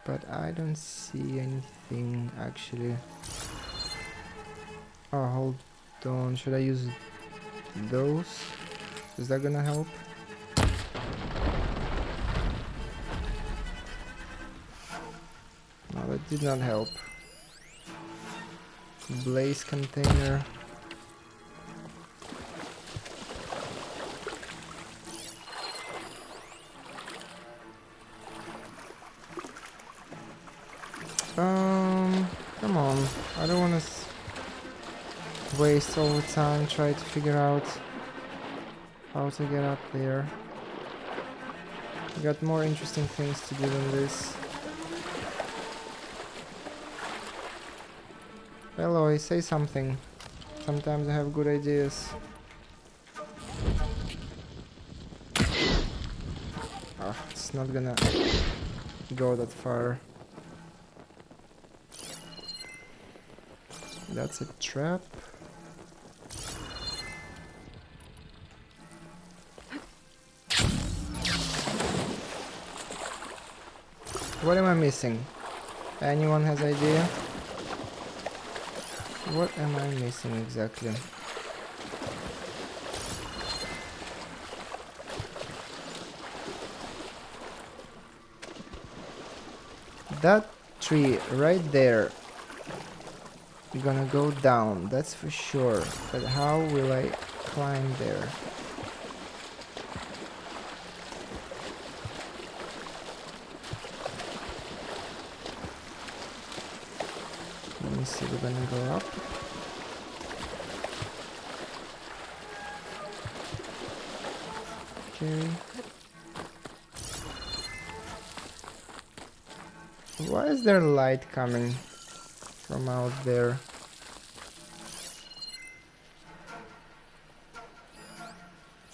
but I don't see anything actually. Oh, hold on, should I use those? Is that gonna help? No, that did not help. Blaze container. Come on. I don't want to waste all the time trying to figure out how to get up there. We got more interesting things to do than this. Aloy, say something. Sometimes I have good ideas. Oh, it's not gonna go that far. That's a trap. What am I missing? Anyone has idea? What am I missing exactly? That tree right there, gonna go down, that's for sure. But how will I climb there? Let me see, we're gonna go up. Okay. Why is there light coming from out there?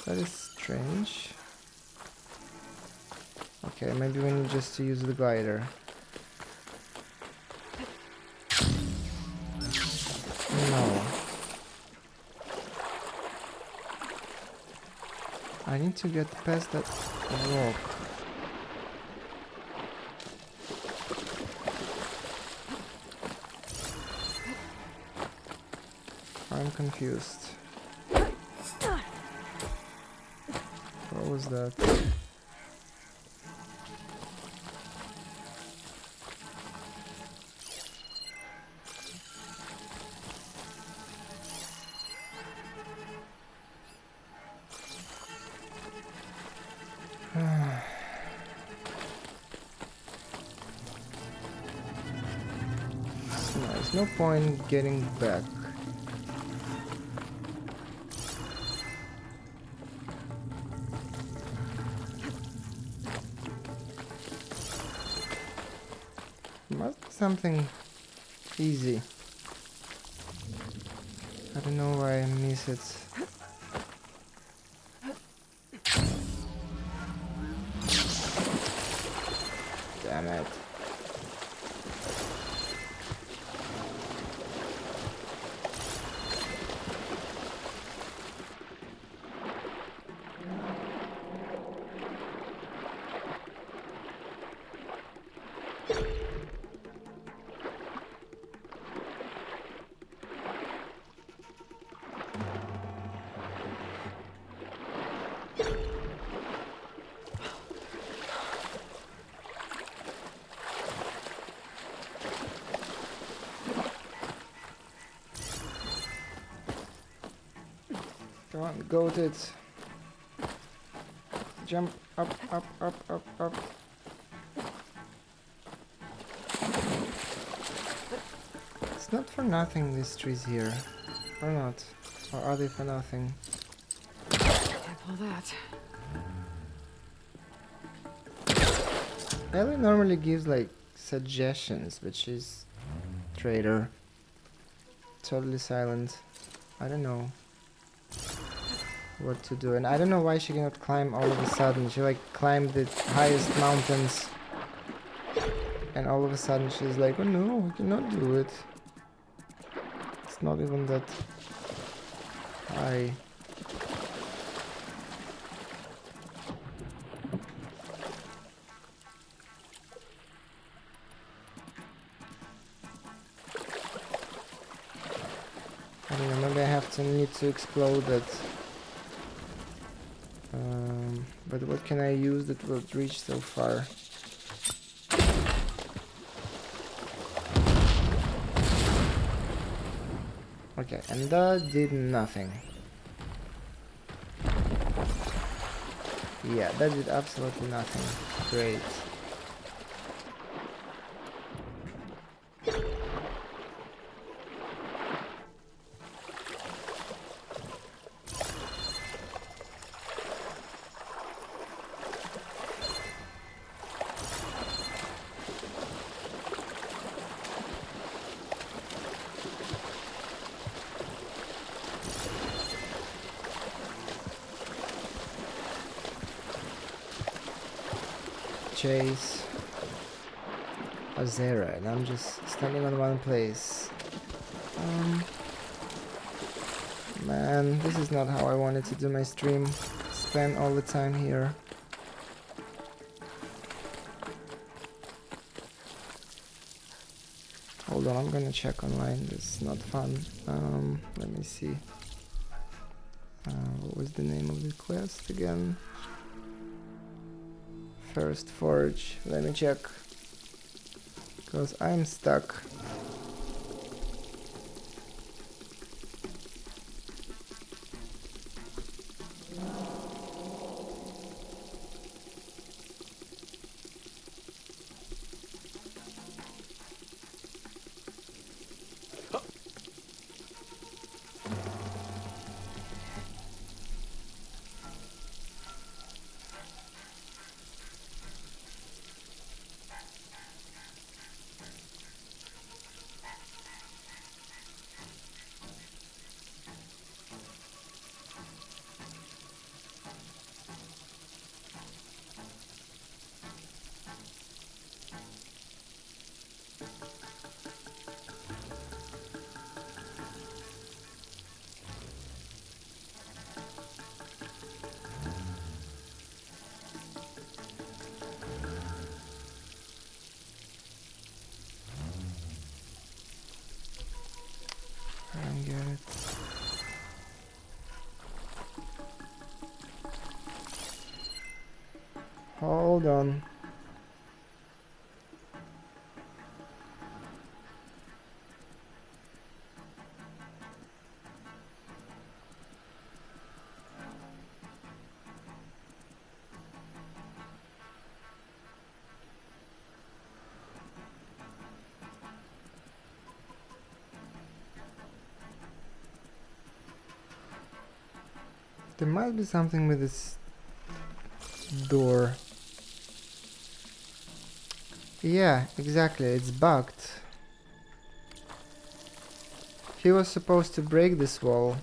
That is strange. Okay, maybe we need just to use the glider. No. I need to get past that rock. I'm confused. What was that? There's no point getting back. Must be something easy. I don't know why I miss it. Damn it. Come on, goat it. Jump up, up, up, up, up. It's not for nothing these trees here. Or not? Or are they for nothing? Can't pull that. Ellie normally gives like suggestions, but she's traitor. Totally silent. I don't know what to do, and I don't know why she cannot climb all of a sudden. She like climbed the highest mountains, and all of a sudden she's like, oh no, we cannot do it. It's not even that high. I don't know, maybe I need to explode it. But what can I use that will reach so far? Okay, and that did nothing. Yeah, that did absolutely nothing. Great. Chase Azera, and I'm just standing on one place. Man, this is not how I wanted to do my stream. Spend all the time here. Hold on, I'm gonna check online. This is not fun. Let me see. What was the name of the quest again? First Forge. Let me check. Because I'm stuck. Get it. Hold on. There might be something with this door. Yeah, exactly, it's bugged. He was supposed to break this wall.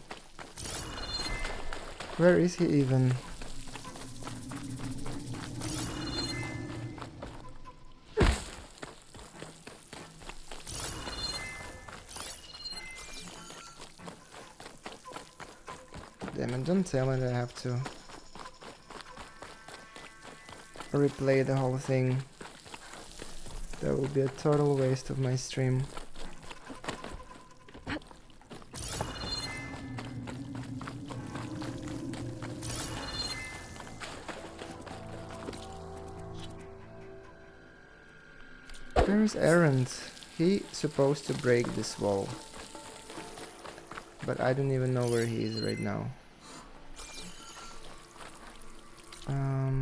Where is he even? Damn it, don't tell me that I have to replay the whole thing. That would be a total waste of my stream. Where's Errant? He's supposed to break this wall. But I don't even know where he is right now.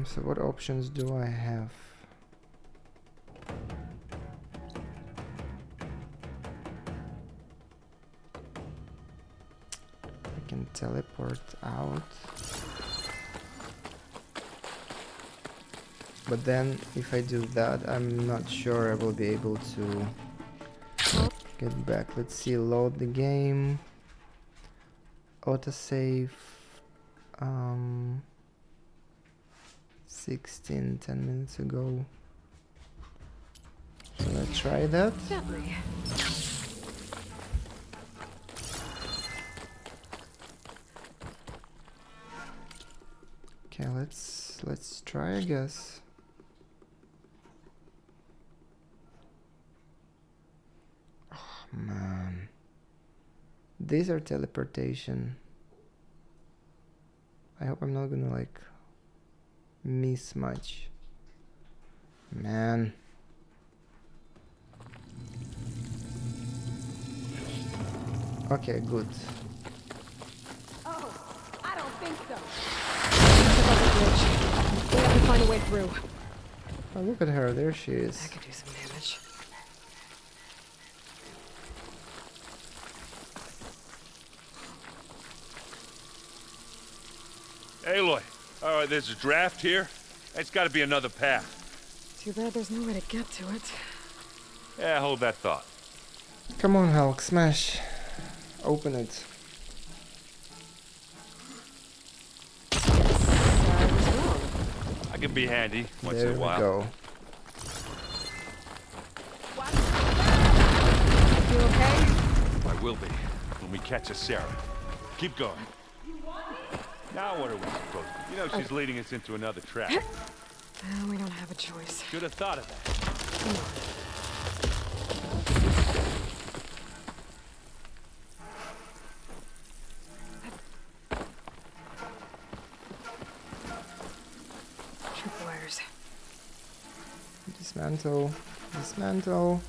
So what options do I have? I can teleport out. But then if I do that, I'm not sure I will be able to get back. Let's see, load the game. Autosave. 10 minutes ago. Shall I try that? Gently. Okay, let's try, I guess. Oh man. These are teleportation. I hope I'm not gonna like miss much. Man. Okay, good. Oh, I don't think so. We have to find a way through. Oh, look at her. There she is. That could do some damage. Aloy, alright, there's a draft here. It's gotta be another path. Too bad there's no way to get to it. Yeah, hold that thought. Come on, Hulk, smash. Open it. I can be handy once There in a while. we go. You okay? I will be when we catch a Sarah. Keep going. Now what are we supposed to do? You know she's leading us into another trap. We don't have a choice. Should have thought of that. Dismantle. Dismantle.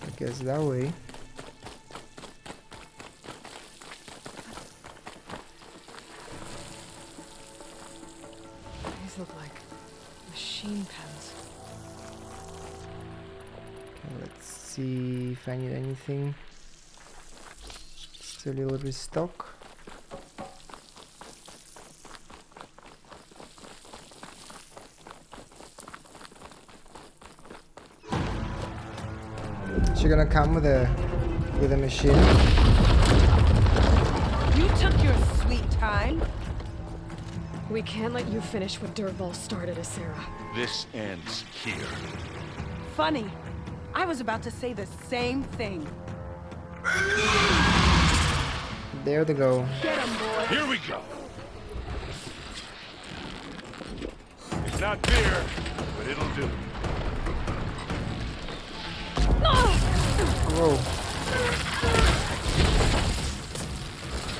I guess that way. These look like machine pens. Okay, let's see if I need anything. Still a little restock. She gonna come with a machine. You took your sweet time. We can't let you finish what Dervahl started, Sarah. This ends here. Funny. I was about to say the same thing. There they go. Get him, boy. Here we go. It's not beer, but it'll do. Whoa.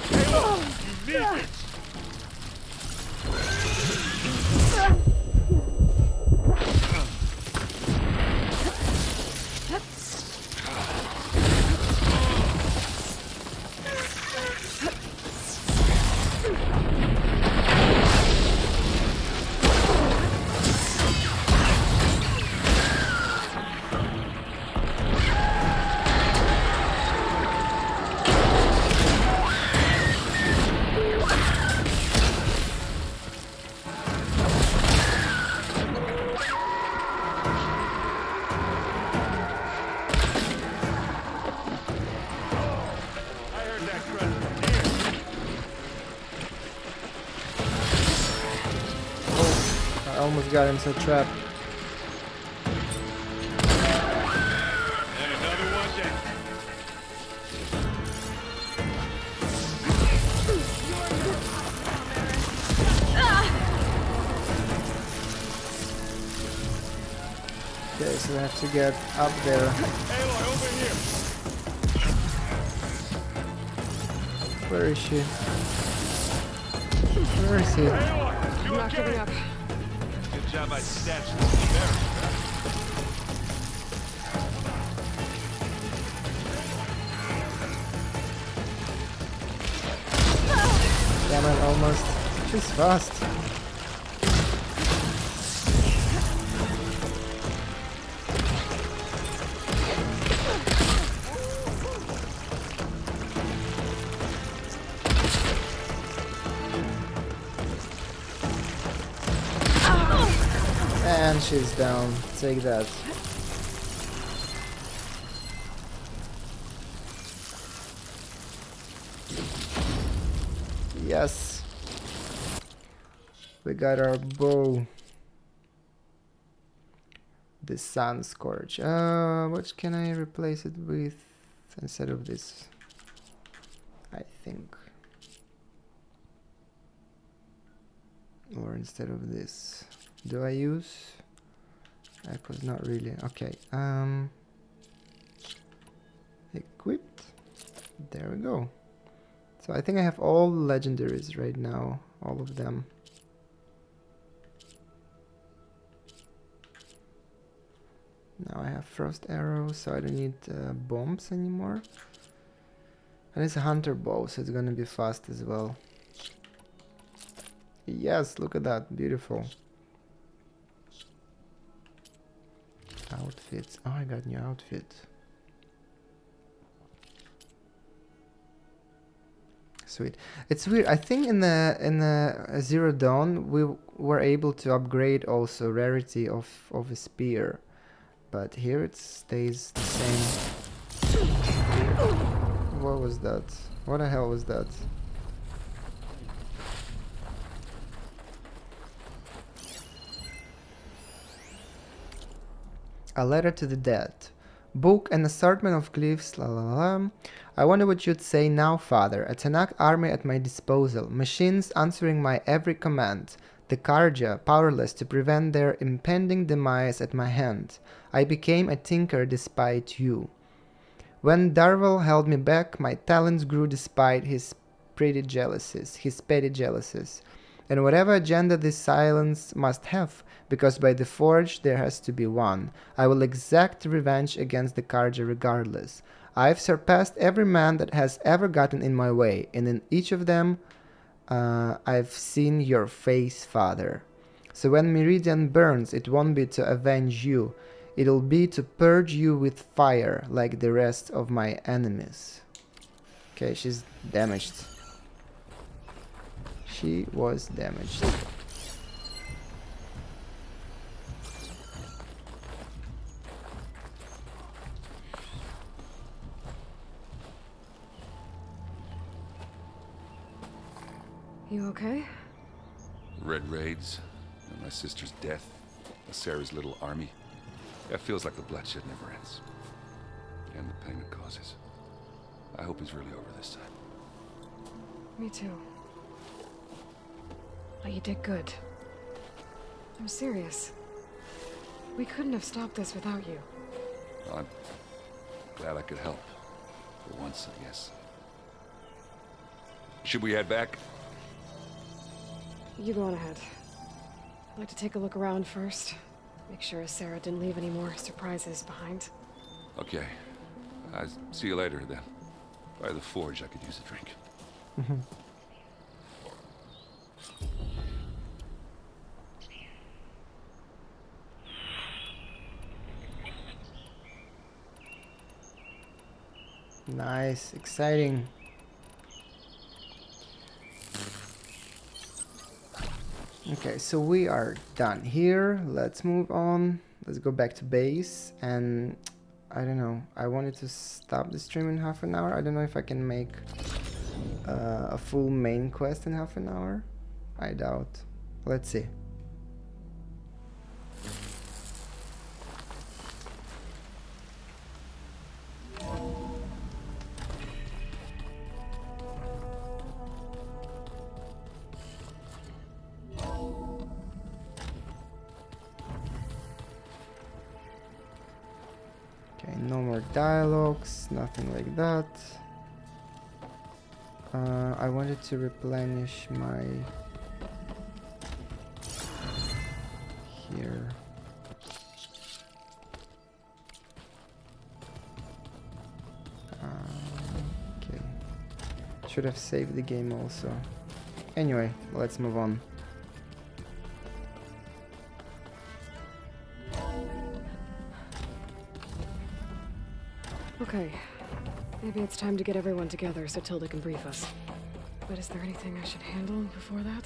Halo, you need this. I almost got into a trap. And another one down. Okay, so I have to get up there. Aloy, over here. Where is she? Where is he? Aloy, you I'm not okay? giving up. Good job I snatched this barrel. Damn it, almost. She's fast. And she's down. Take that. Yes. We got our bow. The Sun Scourge. What can I replace it with instead of this? I think. Or instead of this. Do I use? Echoes, not really. Okay. Equipped. There we go. So I think I have all legendaries right now. All of them. Now I have frost arrows, so I don't need bombs anymore. And it's a hunter bow, so it's gonna be fast as well. Yes, look at that, beautiful. Outfits. Oh, I got new outfit. Sweet. It's weird. I think in the Zero Dawn we were able to upgrade also rarity of a spear, but here it stays the same. What was that? What the hell was that? A letter to the dead. Book an assortment of glyphs. La la la. I wonder what you'd say now, Father. A Tanakh army at my disposal. Machines answering my every command. The Karja powerless to prevent their impending demise at my hand. I became a tinker despite you. When Darvel held me back, my talents grew despite his petty jealousies. And whatever agenda this silence must have, because by the Forge there has to be one, I will exact revenge against the Carja regardless. I've surpassed every man that has ever gotten in my way, and in each of them I've seen your face, Father. So when Meridian burns, it won't be to avenge you. It'll be to purge you with fire, like the rest of my enemies. Okay, she's damaged. She was damaged. You okay? Red raids, and my sister's death, Sarah's little army. It feels like the bloodshed never ends. And the pain it causes. I hope it's really over this time. Me too. But you did good. I'm serious. We couldn't have stopped this without you. Well, I'm glad I could help. For once, I guess. Should we head back? You go on ahead. I'd like to take a look around first. Make sure Sarah didn't leave any more surprises behind. Okay. I'll see you later, then. By the Forge, I could use a drink. Nice, exciting. Okay, so we are done here. Let's move on. Let's go back to base. And I don't know, I wanted to stop the stream in half an hour. I don't know if I can make a full main quest in half an hour. I doubt. Let's see. Okay, no more dialogues, nothing like that. I wanted to replenish my here. Okay, should have saved the game also. Anyway, let's move on. Okay. Maybe it's time to get everyone together so Tilda can brief us. But is there anything I should handle before that?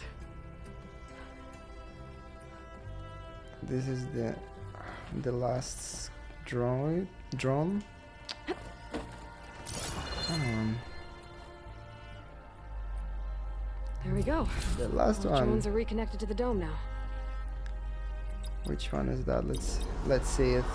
This is the last drone. Come on. There we go. The last All one. drones are reconnected to the dome now. Which one is that? Let's see it.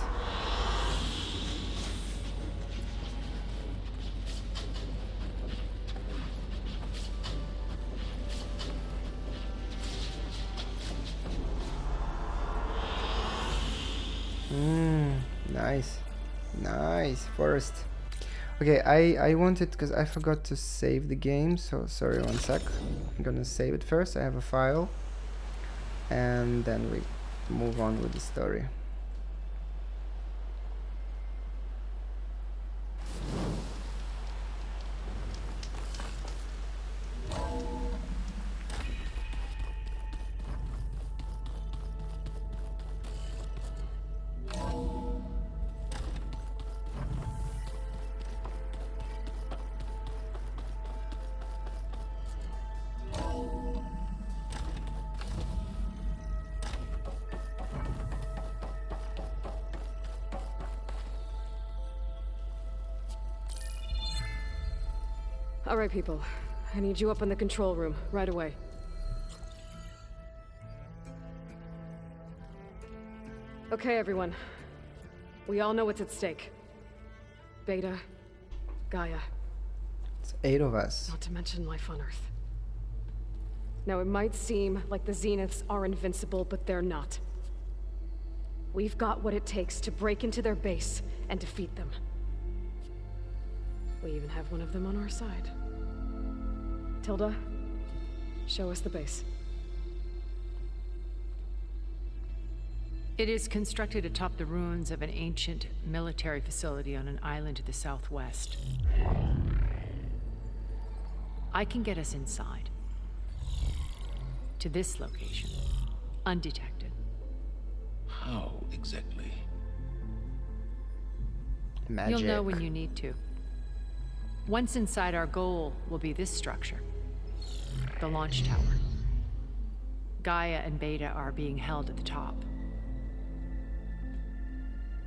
Nice first. Okay, I wanted, because I forgot to save the game, so sorry, one sec. I'm gonna save it first. I have a file, and then we move on with the story. All right, people. I need you up in the control room right away. Okay, everyone. We all know what's at stake. Beta, Gaia. It's 8 of us. Not to mention life on Earth. Now, it might seem like the Zeniths are invincible, but they're not. We've got what it takes to break into their base and defeat them. We even have one of them on our side. Tilda, show us the base. It is constructed atop the ruins of an ancient military facility on an island to the southwest. I can get us inside. To this location. Undetected. How exactly? Magic. You'll know when you need to. Once inside, our goal will be this structure. The launch tower. Gaia and Beta are being held at the top.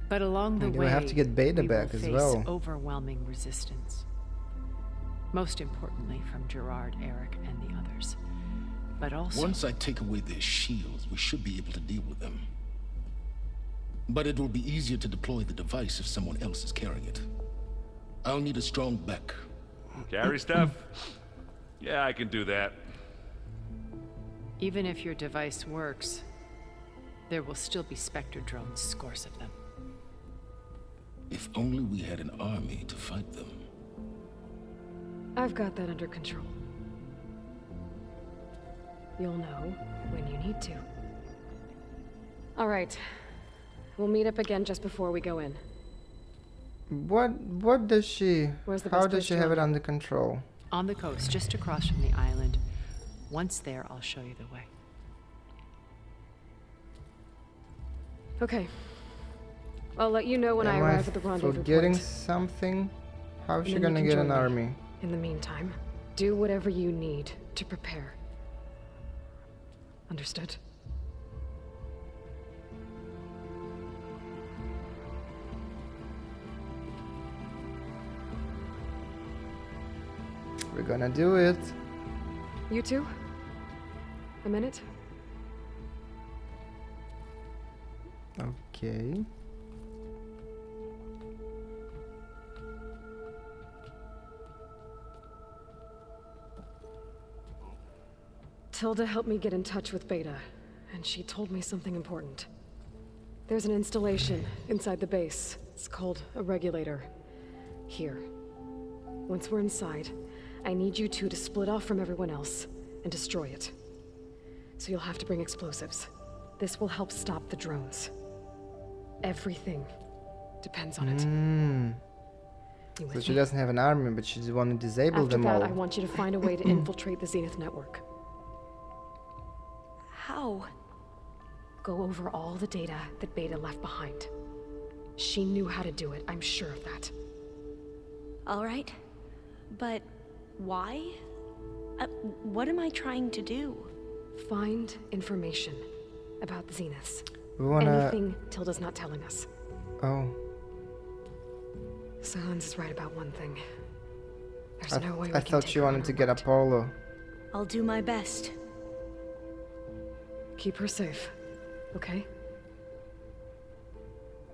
But along the way, we have to get Beta back as well. Face overwhelming resistance. Most importantly from Gerard, Eric, and the others. But also... Once I take away their shields, we should be able to deal with them. But it will be easier to deploy the device if someone else is carrying it. I'll need a strong back. Carry stuff? Yeah, I can do that. Even if your device works, there will still be Spectre drones, scores of them. If only we had an army to fight them. I've got that under control. You'll know when you need to. All right. We'll meet up again just before we go in. What does she... Where's the How best does place she to have it run? under control? On the coast, just across from the island. Once there, I'll show you the way. Okay. I'll let you know when I arrive at the rendezvous forgetting point. something? How is she And then gonna you get can an join me. army? In the meantime, do whatever you need to prepare. Understood? We're gonna do it. You two? A minute? Okay. Tilda helped me get in touch with Beta, and she told me something important. There's an installation inside the base. It's called a regulator. Here. Once we're inside, I need you two to split off from everyone else and destroy it. So you'll have to bring explosives. This will help stop the drones. Everything depends on it. You So with she me? doesn't have an army, but she's the one to disable After them that, all. I want you to find a way to infiltrate the Zenith network. How? Go over all the data that Beta left behind. She knew how to do it, I'm sure of that. All right. But why? What am I trying to do? Find information about the Zeniths. We wanna... Anything Tilda's not telling us. Oh. Silence is right about one thing. There's no way we I can thought take she her on wanted to her get word. Apollo. I'll do my best. Keep her safe, okay?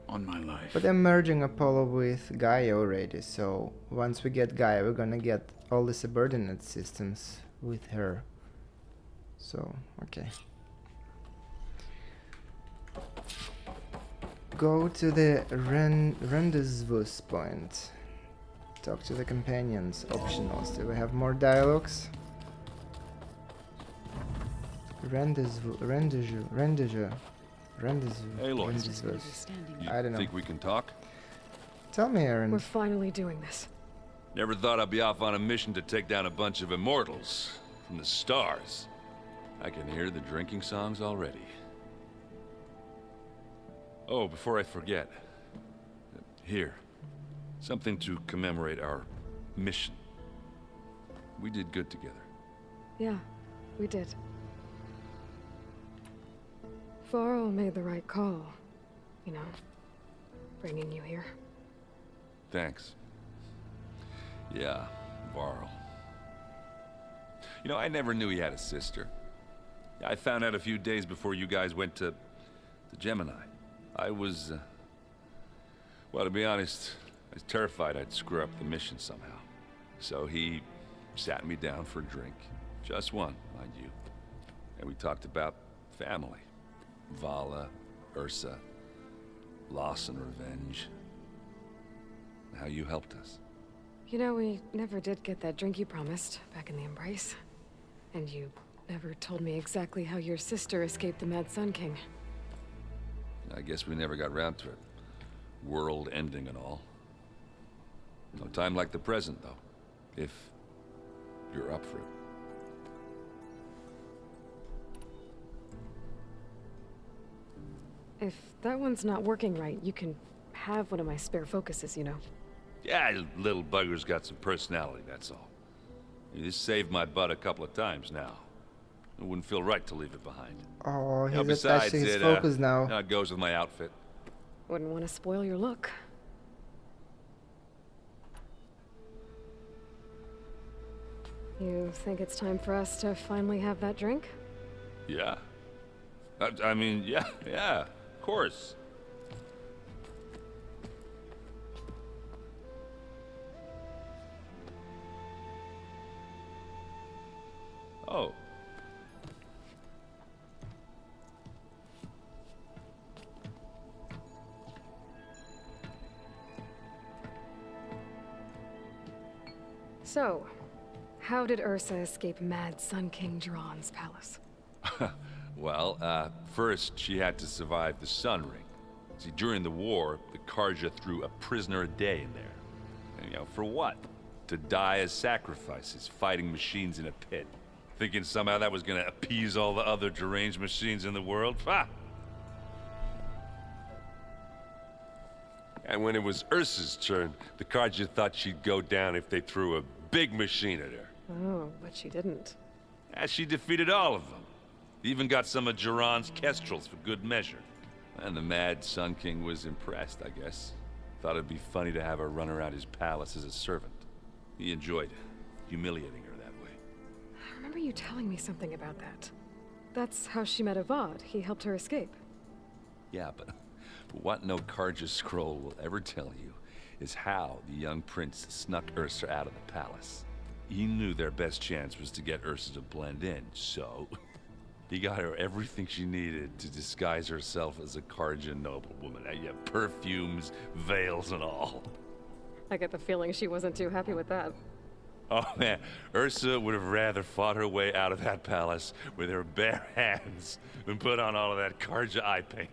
On my life. But I'm merging Apollo with Gaia already, so once we get Gaia, we're gonna get all the subordinate systems with her. So, okay. Go to the rendezvous point. Talk to the companions. Optionals. Do we have more dialogues? Rendezvous. Aloy, Rendezvous. you I don't know. think we can talk? Tell me, Aaron. We're finally doing this. Never thought I'd be off on a mission to take down a bunch of immortals from the stars. I can hear the drinking songs already. Oh, before I forget. Here. Something to commemorate our mission. We did good together. Yeah, we did. Varl made the right call. You know, bringing you here. Thanks. Yeah, Varl. You know, I never knew he had a sister. I found out a few days before you guys went to Gemini. I was, well, to be honest, I was terrified I'd screw up the mission somehow. So he sat me down for a drink. Just one, mind you. And we talked about family. Vala, Ursa, loss and revenge. How you helped us. You know, we never did get that drink you promised back in the Embrace. And you never told me exactly how your sister escaped the Mad Sun King. I guess we never got round to it. World ending and all. No time like the present, though. If you're up for it. If that one's not working right, you can have one of my spare focuses, you know. Yeah, little bugger's got some personality, that's all. This saved my butt a couple of times now. It wouldn't feel right to leave it behind. Oh, he's attached Besides, to his focus now. It goes with my outfit. Wouldn't want to spoil your look. You think it's time for us to finally have that drink? Yeah. I mean, yeah, of course. Oh. So, how did Ursa escape Mad Sun King Jiran's palace? Well, first she had to survive the Sun Ring. See, during the war, the Karja threw a prisoner a day in there. And, you know, for what? To die as sacrifices, fighting machines in a pit. Thinking somehow that was gonna appease all the other deranged machines in the world? Ha! And when it was Ursa's turn, the Karja thought she'd go down if they threw a big machine at her. Oh, but she didn't. As she defeated all of them. Even got some of Jiran's kestrels for good measure. And the Mad Sun King was impressed, I guess. Thought it'd be funny to have her run around his palace as a servant. He enjoyed humiliating her that way. I remember you telling me something about that. That's how she met Avad. He helped her escape. Yeah, but what no Karja scroll will ever tell you is how the young prince snuck Ursa out of the palace. He knew their best chance was to get Ursa to blend in, so he got her everything she needed to disguise herself as a Karja noblewoman. Yeah, perfumes, veils, and all. I get the feeling she wasn't too happy with that. Oh man, Ursa would have rather fought her way out of that palace with her bare hands than put on all of that Karja eye paint.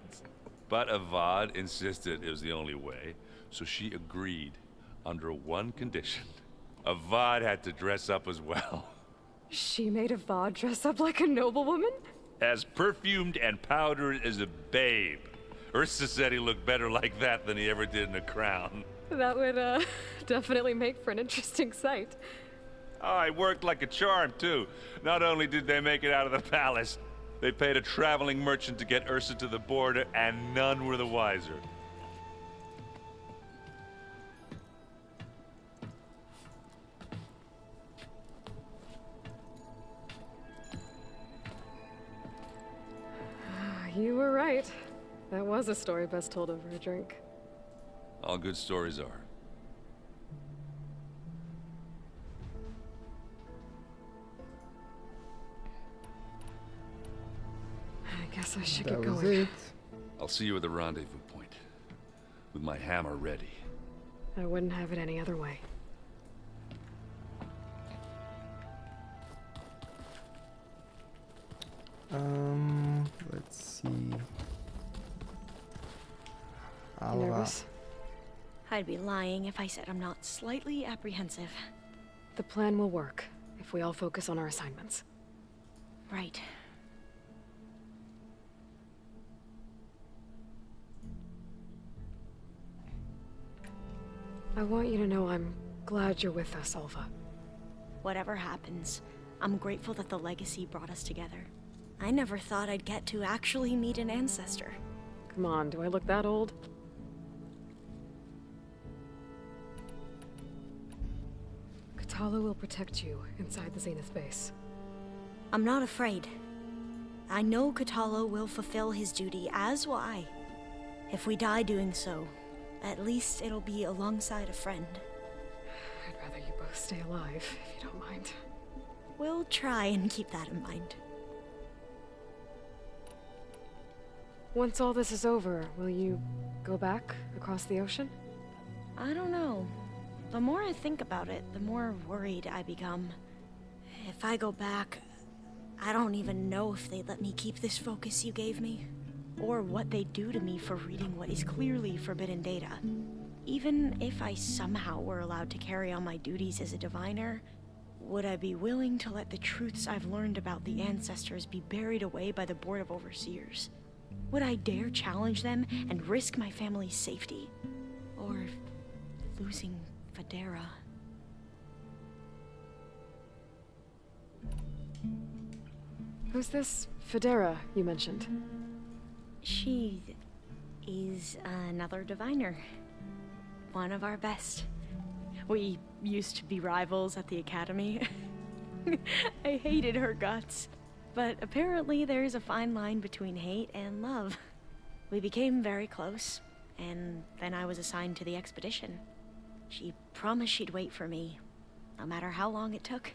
But Avad insisted it was the only way, so she agreed under one condition. Avad had to dress up as well. She made Avad dress up like a noblewoman? As perfumed and powdered as a babe. Ursa said he looked better like that than he ever did in a crown. That would, definitely make for an interesting sight. Oh, it worked like a charm, too. Not only did they make it out of the palace, they paid a traveling merchant to get Ursa to the border, and none were the wiser. You were right. That was a story best told over a drink. All good stories are. I guess I should That get was going. it. I'll see you at the rendezvous point, with my hammer ready. I wouldn't have it any other way. Let's see. Nervous? I'd be lying if I said I'm not slightly apprehensive. The plan will work if we all focus on our assignments. Right. I want you to know I'm glad you're with us, Alva. Whatever happens, I'm grateful that the legacy brought us together. I never thought I'd get to actually meet an ancestor. Come on, do I look that old? Katala will protect you inside the Zenith base. I'm not afraid. I know Katala will fulfill his duty, as will I. If we die doing so, at least it'll be alongside a friend. I'd rather you both stay alive, if you don't mind. We'll try and keep that in mind. Once all this is over, will you go back across the ocean? I don't know. The more I think about it, the more worried I become. If I go back, I don't even know if they'd let me keep this focus you gave me, or what they'd do to me for reading what is clearly forbidden data. Even if I somehow were allowed to carry on my duties as a diviner, would I be willing to let the truths I've learned about the ancestors be buried away by the Board of Overseers? Would I dare challenge them and risk my family's safety? Or losing Federa? Who's this Federa you mentioned? She is another diviner. One of our best. We used to be rivals at the academy. I hated her guts. But apparently there's a fine line between hate and love. We became very close, and then I was assigned to the expedition. She promised she'd wait for me, no matter how long it took.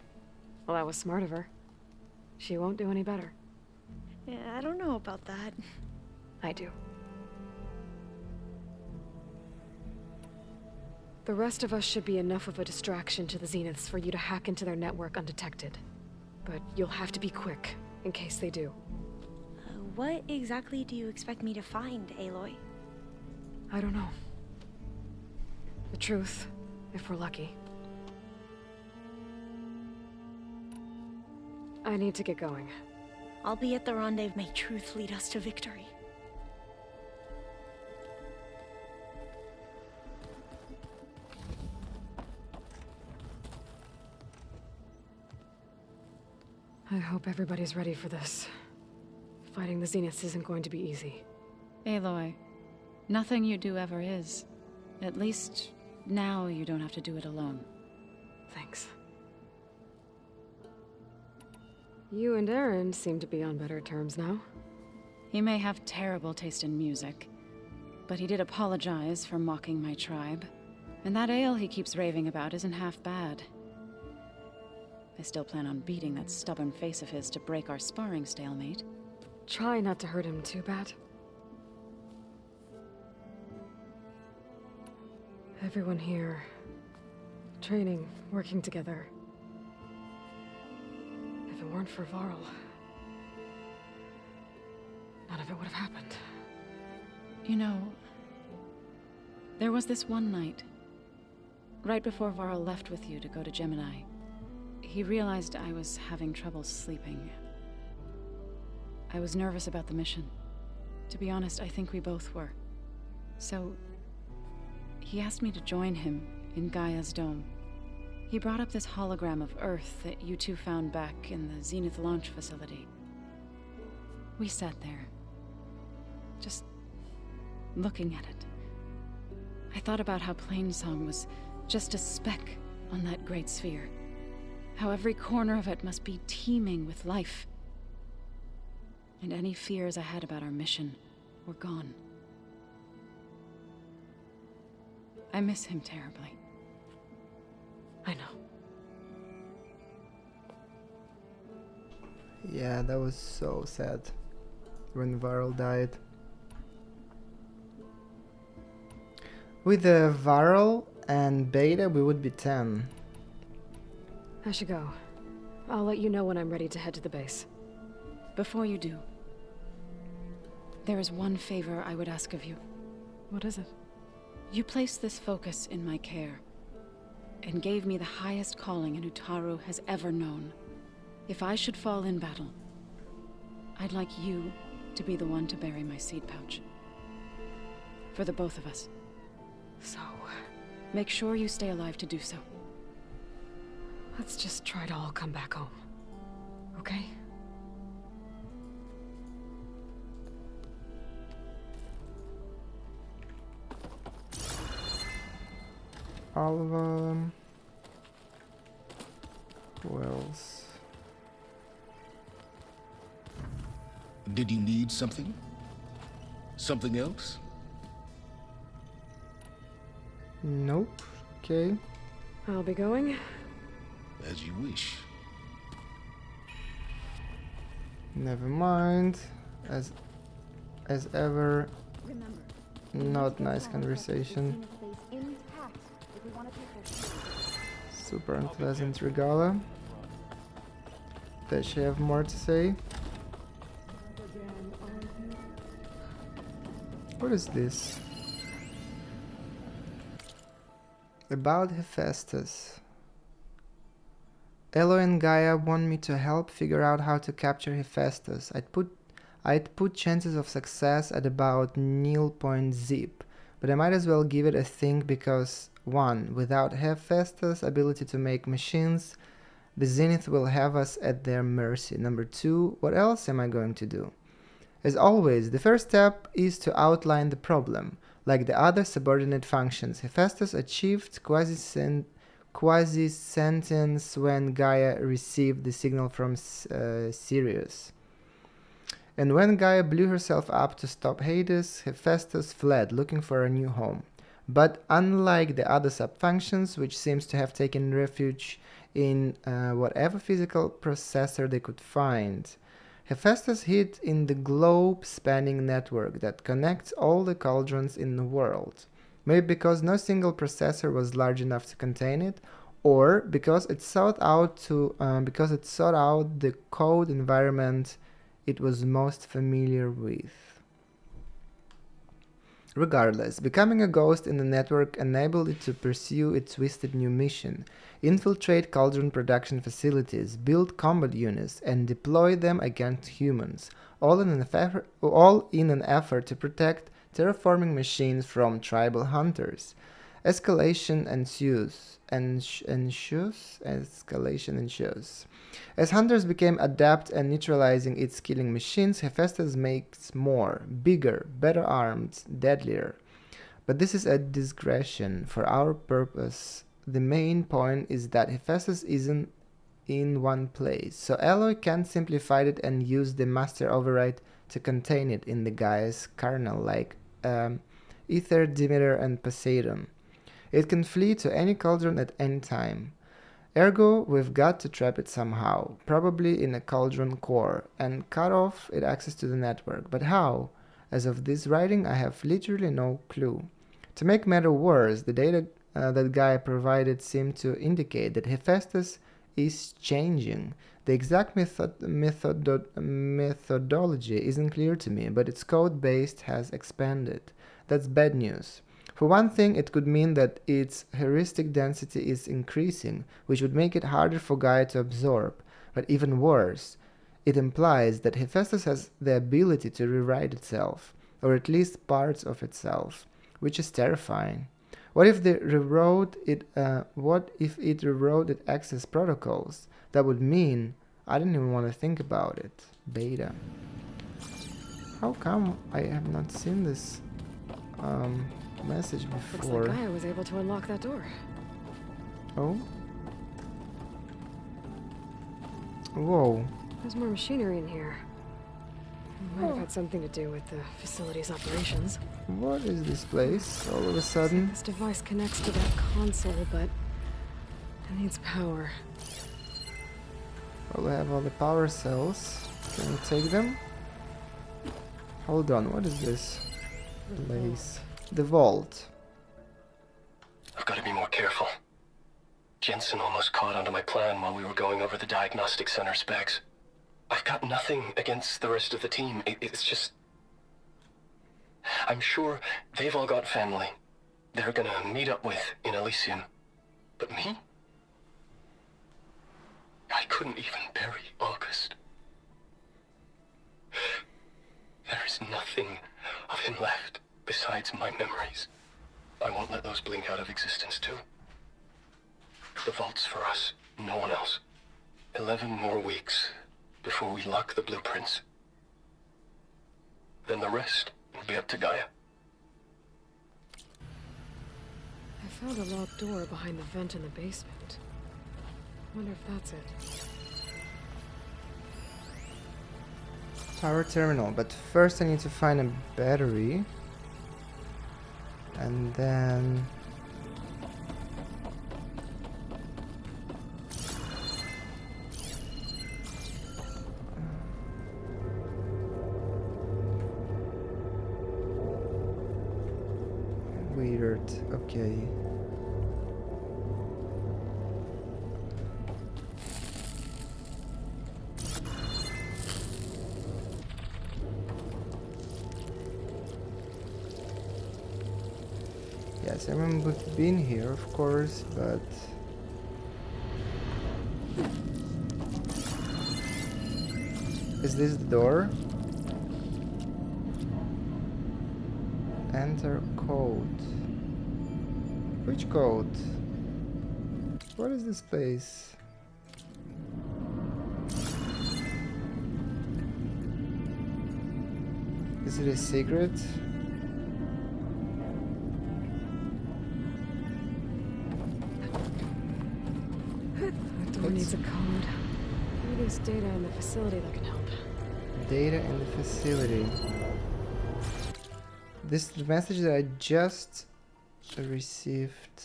Well, that was smart of her. She won't do any better. Yeah, I don't know about that. I do. The rest of us should be enough of a distraction to the Zeniths for you to hack into their network undetected. But you'll have to be quick, in case they do. What exactly do you expect me to find, Aloy? I don't know. The truth, if we're lucky. I need to get going. I'll be at the rendezvous. May truth lead us to victory. I hope everybody's ready for this. Fighting the Zeniths isn't going to be easy. Aloy, nothing you do ever is. At least, now you don't have to do it alone. Thanks. You and Aaron seem to be on better terms now. He may have terrible taste in music, but he did apologize for mocking my tribe. And that ale he keeps raving about isn't half bad. I still plan on beating that stubborn face of his to break our sparring stalemate. Try not to hurt him too bad. Everyone here, training, working together. If it weren't for Varl, none of it would have happened. You know, there was this one night, right before Varl left with you to go to Gemini. He realized I was having trouble sleeping. I was nervous about the mission. To be honest, I think we both were. So, he asked me to join him in Gaia's dome. He brought up this hologram of Earth that you two found back in the Zenith launch facility. We sat there, just looking at it. I thought about how Plainsong was just a speck on that great sphere. How every corner of it must be teeming with life. And any fears I had about our mission were gone. I miss him terribly. I know. Yeah, that was so sad when Varl died. With Varl and Beta, we would be 10. I should go. I'll let you know when I'm ready to head to the base. Before you do, there is one favor I would ask of you. What is it? You placed this focus in my care, and gave me the highest calling an Utaru has ever known. If I should fall in battle, I'd like you to be the one to bury my seed pouch. For the both of us. So, make sure you stay alive to do so. Let's just try to all come back home. Okay? All of them. Who else? Did you need something? Something else? Nope. Okay. I'll be going. As you wish. Never mind. As ever, not nice conversation. Intact if we want to take this. Super unpleasant Regala. Does she have more to say? What is this? About Hephaestus. Aloy and Gaia want me to help figure out how to capture Hephaestus. I'd put chances of success at about 0.zip, but I might as well give it a think because 1. Without Hephaestus' ability to make machines, the Zenith will have us at their mercy. Number 2, what else am I going to do? As always, the first step is to outline the problem. Like the other subordinate functions, Hephaestus achieved quasi-sentience when Gaia received the signal from Sirius. And when Gaia blew herself up to stop Hades, Hephaestus fled, looking for a new home. But unlike the other subfunctions, which seems to have taken refuge in whatever physical processor they could find, Hephaestus hid in the globe-spanning network that connects all the cauldrons in the world. Maybe because no single processor was large enough to contain it, or because it sought out the code environment it was most familiar with. Regardless, becoming a ghost in the network enabled it to pursue its twisted new mission: infiltrate cauldron production facilities, build combat units, and deploy them against humans, all in an effort to protect terraforming machines from tribal hunters. Escalation ensues. As hunters became adept at neutralizing its killing machines, Hephaestus makes more, bigger, better armed, deadlier. But this is a digression. For our purpose, the main point is that Hephaestus isn't in one place, so Aloy can't simply fight it and use the master override to contain it in the Gaia's kernel like Ether, Demeter, and Poseidon. It can flee to any cauldron at any time. Ergo, we've got to trap it somehow, probably in a cauldron core, and cut off its access to the network. But how? As of this writing, I have literally no clue. To make matter worse, the data that Gaia provided seemed to indicate that Hephaestus is changing. The exact methodology isn't clear to me, but its code base has expanded. That's bad news. For one thing, it could mean that its heuristic density is increasing, which would make it harder for Gaia to absorb. But even worse, it implies that Hephaestus has the ability to rewrite itself, or at least parts of itself, which is terrifying. What if it rewrote its access protocols? That would mean I didn't even want to think about it. Beta. How come I have not seen this message before? Looks like Gaia was able to unlock that door. Oh? Whoa. There's more machinery in here. It might have had something to do with the facility's operations. What is this place all of a sudden? This device connects to that console, but it needs power. Well, we have all the power cells. Can we take them? Hold on, what is this place? The vault. I've got to be more careful. Jensen almost caught onto my plan while we were going over the diagnostic center specs. I've got nothing against the rest of the team. It's just... I'm sure they've all got family they're gonna meet up with in Elysium. But me? I couldn't even bury August. There is nothing of him left besides my memories. I won't let those blink out of existence too. The vault's for us, no one else. 11 more weeks before we lock the blueprints. Then the rest will be up to Gaia. I found a locked door behind the vent in the basement. Wonder if that's it. Power terminal, but first I need to find a battery. And then... weird, okay. Yes, I remember being here, of course, but... Is this the door? Enter code. Which code? What is this place? Is it a secret? The door needs a code. Maybe there's data in the facility that can help. Data in the facility. This is the message that I just received.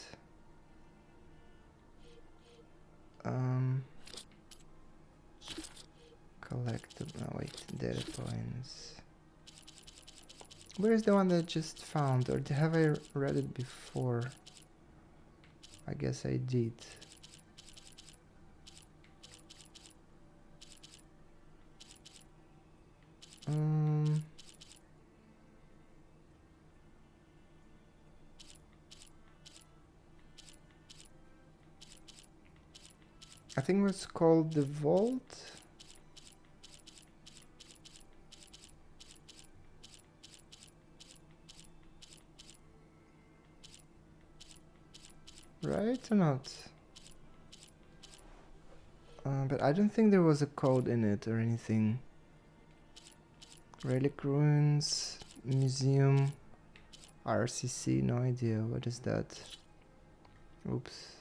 Collectible. No, wait. Data points. Where is the one that I just found? Or have I read it before? I guess I did. I think it was called the Vault. Right or not? But I don't think there was a code in it or anything. Relic Ruins, Museum, RCC, no idea. What is that? Oops.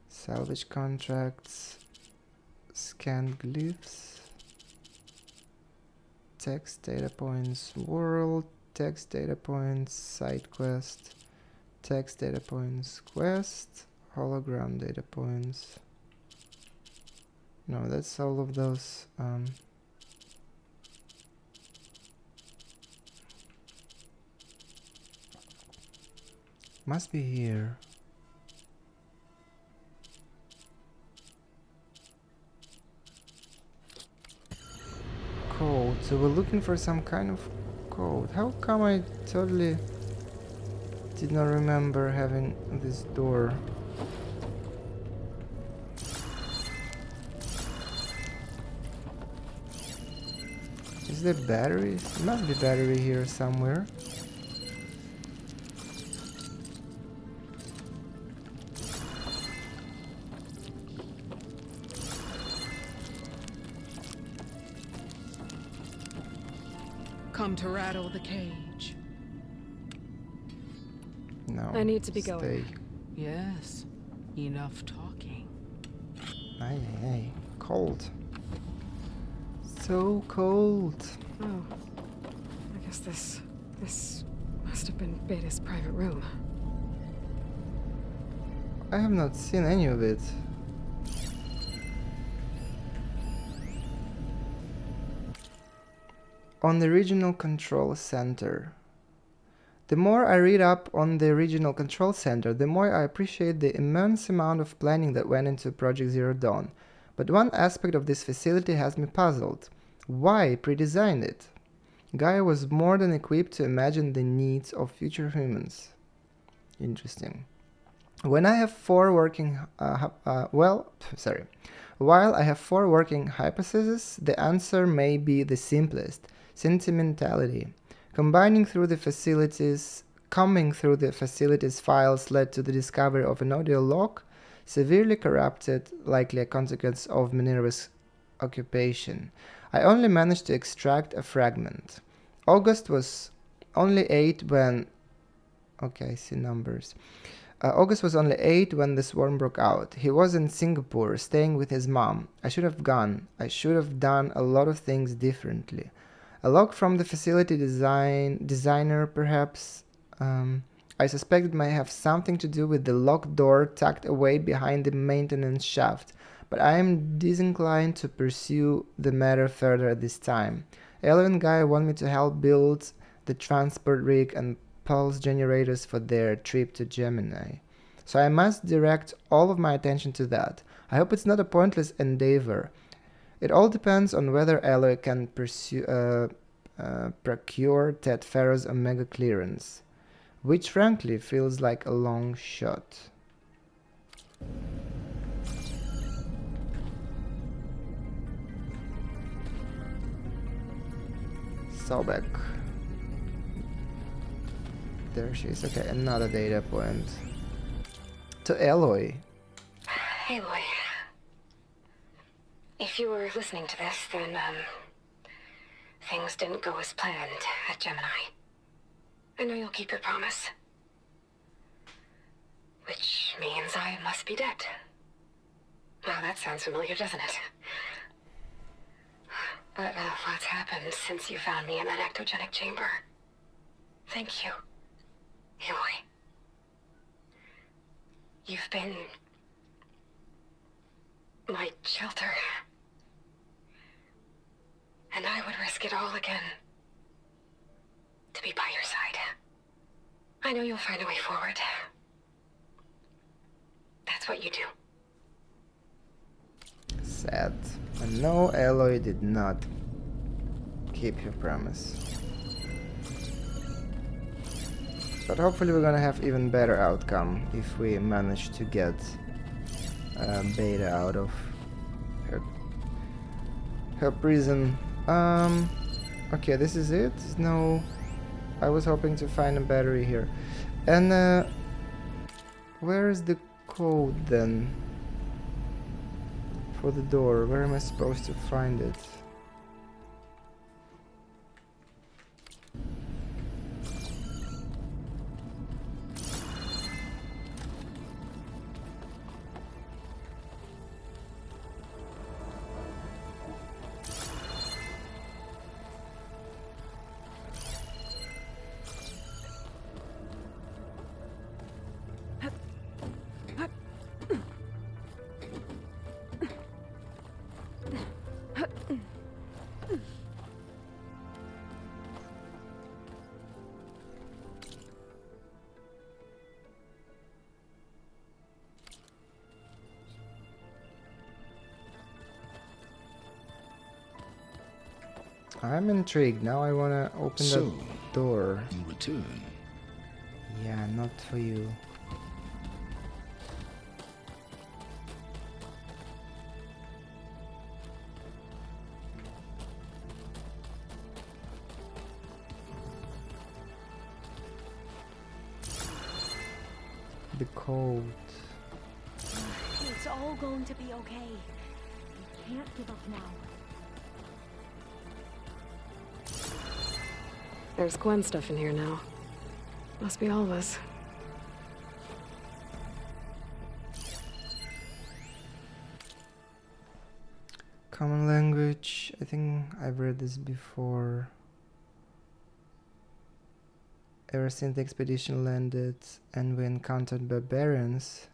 Salvage contracts, scanned glyphs, text data points, world, text data points, side quest, text data points, quest, hologram data points. No, that's all of those. Must be here. Code. So we're looking for some kind of code. How come I totally did not remember having this door? Is there battery? There must be battery here somewhere. Come to rattle the cage. No. I need to be stay. going. Yes. Enough talking. Aye, aye. Cold. So cold. Oh. I guess this must have been Beta's private room. I have not seen any of it. On the Regional Control Center. The more I read up on the Regional Control Center, the more I appreciate the immense amount of planning that went into Project Zero Dawn. But one aspect of this facility has me puzzled. Why pre-design it? Gaia was more than equipped to imagine the needs of future humans. Interesting. When I have four working, while I have four working hypotheses, the answer may be the simplest: sentimentality. Coming through the facility's files led to the discovery of an audio log, severely corrupted, likely a consequence of Minerva's occupation. I only managed to extract a fragment. August was only 8 when... Okay, I see numbers. August was only 8 when the swarm broke out. He was in Singapore, staying with his mom. I should have gone. I should have done a lot of things differently. A log from the facility designer, perhaps. I suspect it may have something to do with the locked door tucked away behind the maintenance shaft, but I am disinclined to pursue the matter further at this time. Elo and Guy want me to help build the transport rig and pulse generators for their trip to Gemini, so I must direct all of my attention to that. I hope it's not a pointless endeavor. It all depends on whether Elo can procure Ted Farrow's Omega clearance. which frankly feels like a long shot. Sobek. There she is. Okay, another data point. To Aloy. Hey, Aloy. If you were listening to this, then, things didn't go as planned at Gemini. I know you'll keep your promise. Which means I must be dead. Well, that sounds familiar, doesn't it? But what's happened since you found me in that ectogenic chamber? Thank you, Aloy. You've been my shelter. And I would risk it all again to be by your side. I know you'll find a way forward. That's what you do. Sad. And no, Aloy did not keep her promise. But hopefully we're gonna have even better outcome if we manage to get Beta out of her prison. Okay, this is it. No, I was hoping to find a battery here. And where is the code then for the door? Where am I supposed to find it? I'm intrigued. Now I wanna open that door. You return. Yeah, not for you. The code. It's all going to be okay. We can't give up now. There's Gwen stuff in here now. Must be all of us. Common language. I think I've read this before. Ever since the expedition landed and we encountered barbarians,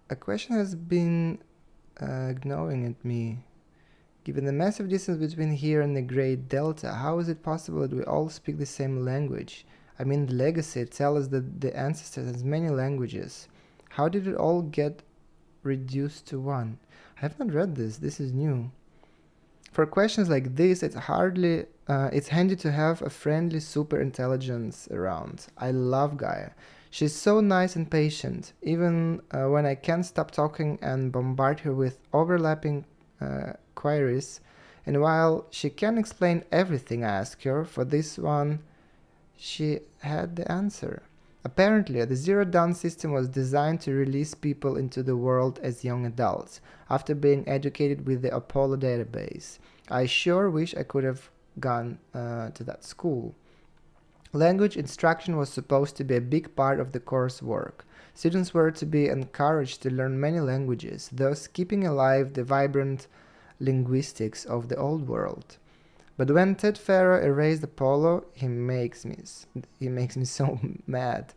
a question has been gnawing at me. Given the massive distance between here and the Great Delta, how is it possible that we all speak the same language? I mean, the legacy tells us that the ancestors has many languages. How did it all get reduced to one? I have not read this. This is new. For questions like this, it's handy to have a friendly super intelligence around. I love Gaia. She's so nice and patient, even when I can't stop talking and bombard her with overlapping queries. And while she can explain everything I ask her, for this one, she had the answer. Apparently, the Zero Dawn system was designed to release people into the world as young adults, after being educated with the Apollo database. I sure wish I could have gone to that school. Language instruction was supposed to be a big part of the coursework. Students were to be encouraged to learn many languages, thus keeping alive the vibrant linguistics of the old world. But when Ted Farrow erased Apollo, he makes me so mad.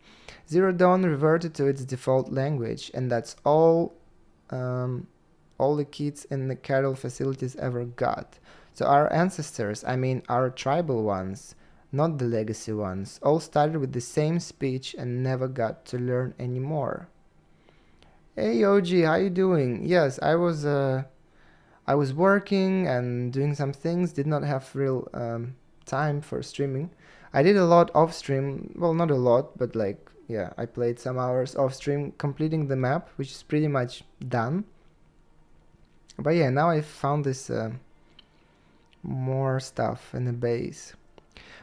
Zero Dawn reverted to its default language, and that's all the kids in the cattle facilities ever got. So our ancestors, I mean our tribal ones, not the legacy ones, all started with the same speech and never got to learn any more. Hey OG, how you doing? Yes, I was working and doing some things, did not have real time for streaming. I did a lot off stream. Well, not a lot, but like, yeah, I played some hours off stream completing the map, which is pretty much done. But yeah, now I found this more stuff in the base.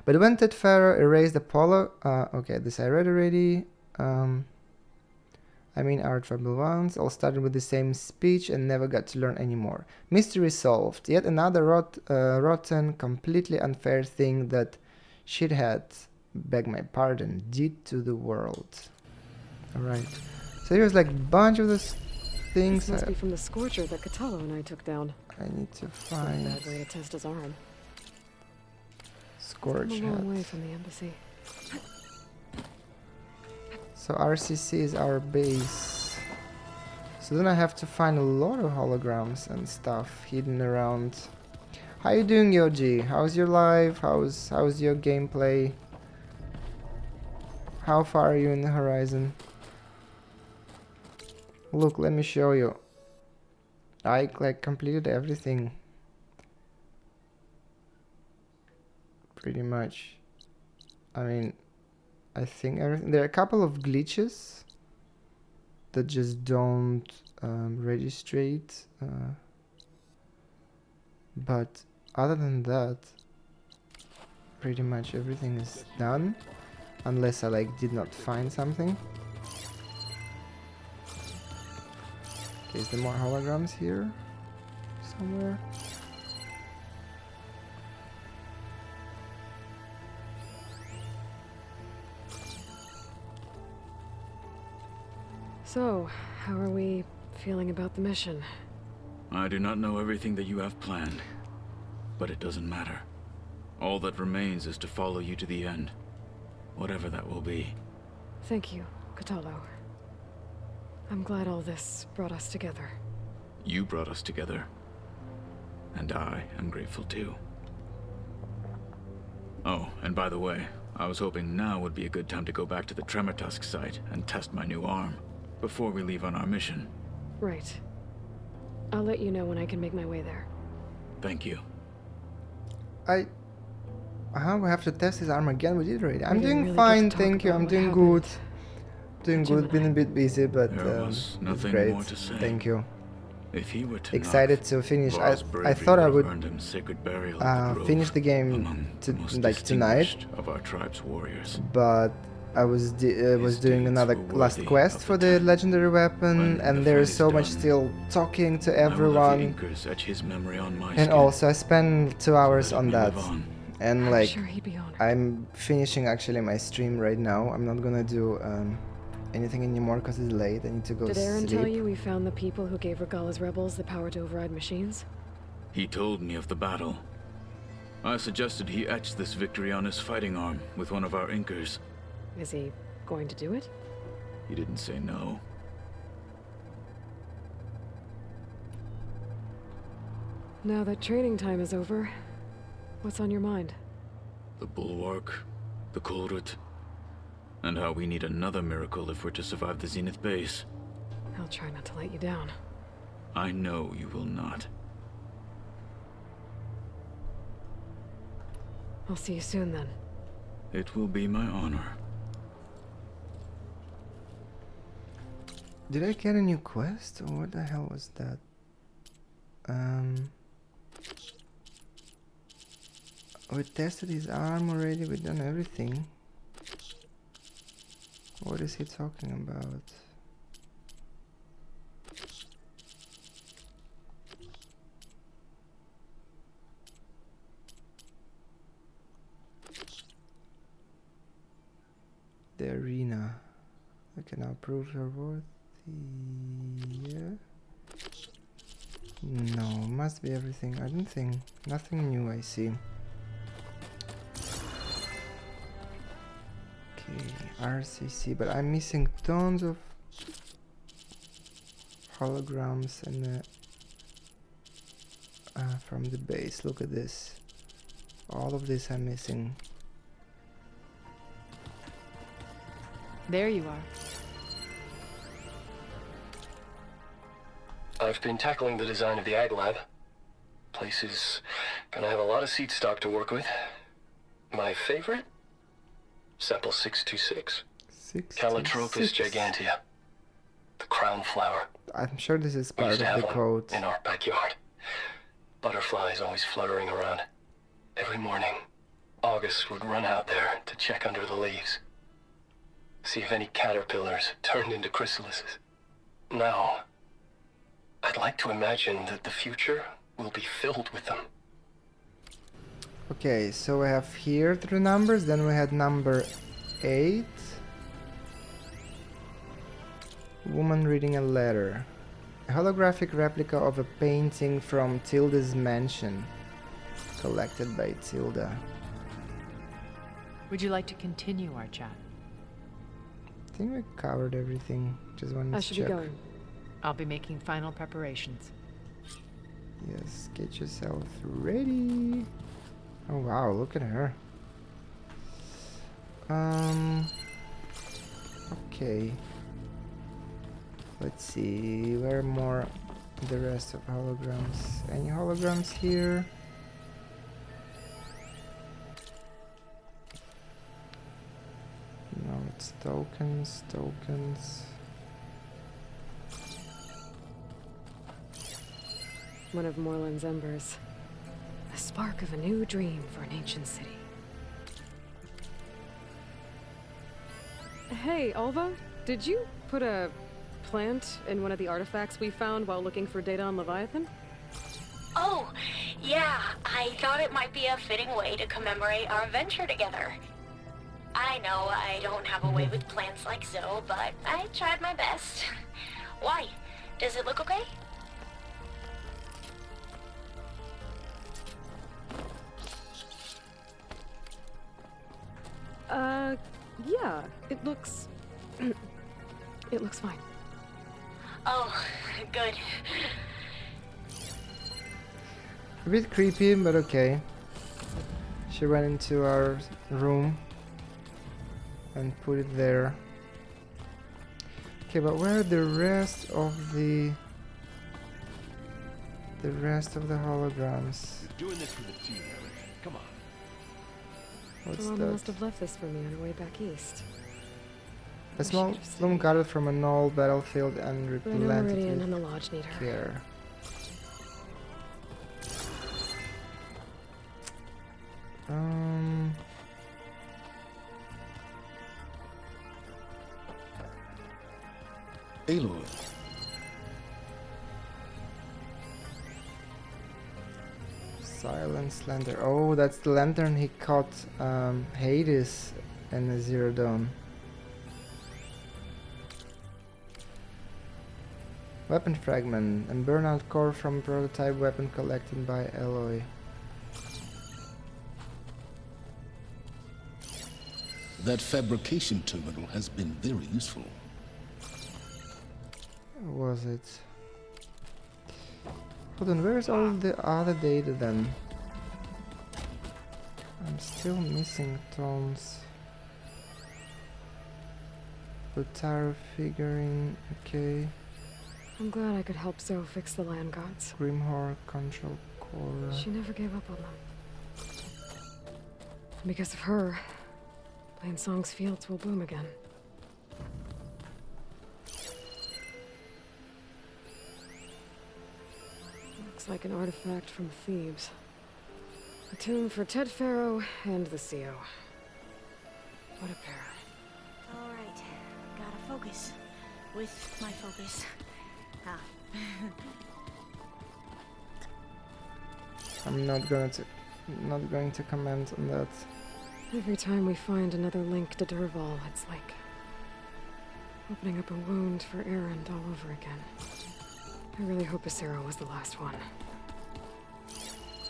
But when Ted Pharaoh erased Apollo, okay, this I read already. I mean, our troubled ones all started with the same speech and never got to learn anymore. Mystery solved. Yet another rotten, completely unfair thing that shithead, beg my pardon, did to the world. Alright. So here's like a bunch of those things. This must be from the Scorcher that Catallo and I took down. I need to find... Not a bad way to test his arm. Scorch I'm a long way hat. from the embassy. So RCC is our base. So then I have to find a lot of holograms and stuff hidden around. How you doing, Yoji? How's your life? How's your gameplay? How far are you in the horizon? Look, let me show you. I like completed everything. Pretty much. I mean, I think everything. There are a couple of glitches that just don't registrate. But other than that, pretty much everything is done. Unless I like did not find something. Okay, is there more holograms here? Somewhere? So, how are we feeling about the mission? I do not know everything that you have planned, but it doesn't matter. All that remains is to follow you to the end, whatever that will be. Thank you, Catallo. I'm glad all this brought us together. You brought us together, and I am grateful too. Oh, and by the way, I was hoping now would be a good time to go back to the Tremortusk site and test my new arm, before we leave on our mission. Right. I'll let you know when I can make my way there. Thank you. We have to test his arm again. We did already. I'm doing really fine, get to talk thank you. about I'm what doing good. happened. Doing good. Been a bit busy, but There was it's nothing great. more to say. Thank you. If he were to Excited to finish. I thought I would finish the game tonight, of our tribe's warriors. but I was doing another last quest for the legendary weapon, and there is so much still talking to everyone. And also I spent 2 hours on that, and like sure he'd be honored. I'm finishing actually my stream right now. I'm not gonna do anything anymore because it's late. I need to go Did Aaron sleep. tell you we found the people who gave Regala's rebels the power to override machines? He told me of the battle. I suggested he etch this victory on his fighting arm with one of our inkers. Is he going to do it? He didn't say no. Now that training time is over, what's on your mind? The Bulwark, the Kulrut, and how we need another miracle if we're to survive the Zenith base. I'll try not to let you down. I know you will not. I'll see you soon then. It will be my honor. Did I get a new quest, or what the hell was that? We tested his arm already, we've done everything. What is he talking about? The arena. I can now prove your worth. Yeah. No, must be everything. I don't think. Nothing new I see. Okay, RCC, but I'm missing tons of holograms and from the base. Look at this. All of this I'm missing. There you are. I've been tackling the design of the Ag Lab. Place is gonna have a lot of seed stock to work with. My favorite? Sample 626. 626. Calotropis gigantea. The crown flower. I'm sure this is We part used to of have the one code. in our backyard. Butterflies always fluttering around. Every morning, August would run out there to check under the leaves. See if any caterpillars turned into chrysalises. Now, I'd like to imagine that the future will be filled with them. Okay, so we have here 3 numbers, then we had number 8. Woman reading a letter. A holographic replica of a painting from Tilda's mansion. Collected by Tilda. Would you like to continue our chat? I think we covered everything. Just wanted I to should check. be going. I'll be making final preparations. Yes, get yourself ready. Oh wow, look at her. Okay. Let's see, where are more the rest of holograms? Any holograms here? No, it's tokens, tokens. One of Moreland's embers. The spark of a new dream for an ancient city. Hey, Alva, did you put a plant in one of the artifacts we found while looking for data on Leviathan? Oh, yeah. I thought it might be a fitting way to commemorate our venture together. I know I don't have a way with plants like Zoe, but I tried my best. Why? Does it look okay? Yeah, it looks... it looks fine. Oh, good. A bit creepy, but okay. She went into our room and put it there. Okay, but where are the rest of the holograms? Doing this for the team, Eric. Come on. What's Alana that? must have left this for me on her way back east. A small bloom gathered from an old battlefield and But I know replanted Meridian with and the Lodge need her. care. Aloy. Silence lantern. Oh, that's the lantern he caught Hades in the Zero Dawn. Weapon fragment and burnout core from prototype weapon collected by Aloy. That fabrication terminal has been very useful. Was it? Hold on, where's all the other data then? I'm still missing tones. The tarot figurine, okay. I'm glad I could help Zoe fix the land gods. Grimhor control core. She never gave up on them. And because of her, Plainsong's fields will bloom again. Looks like an artifact from Thebes. A tomb for Ted Pharaoh and the CO. What a pair. All right, gotta focus. With my focus. I'm not going to comment on that. Every time we find another link to Dervahl, it's like opening up a wound for Erend all over again. I really hope Asera was the last one.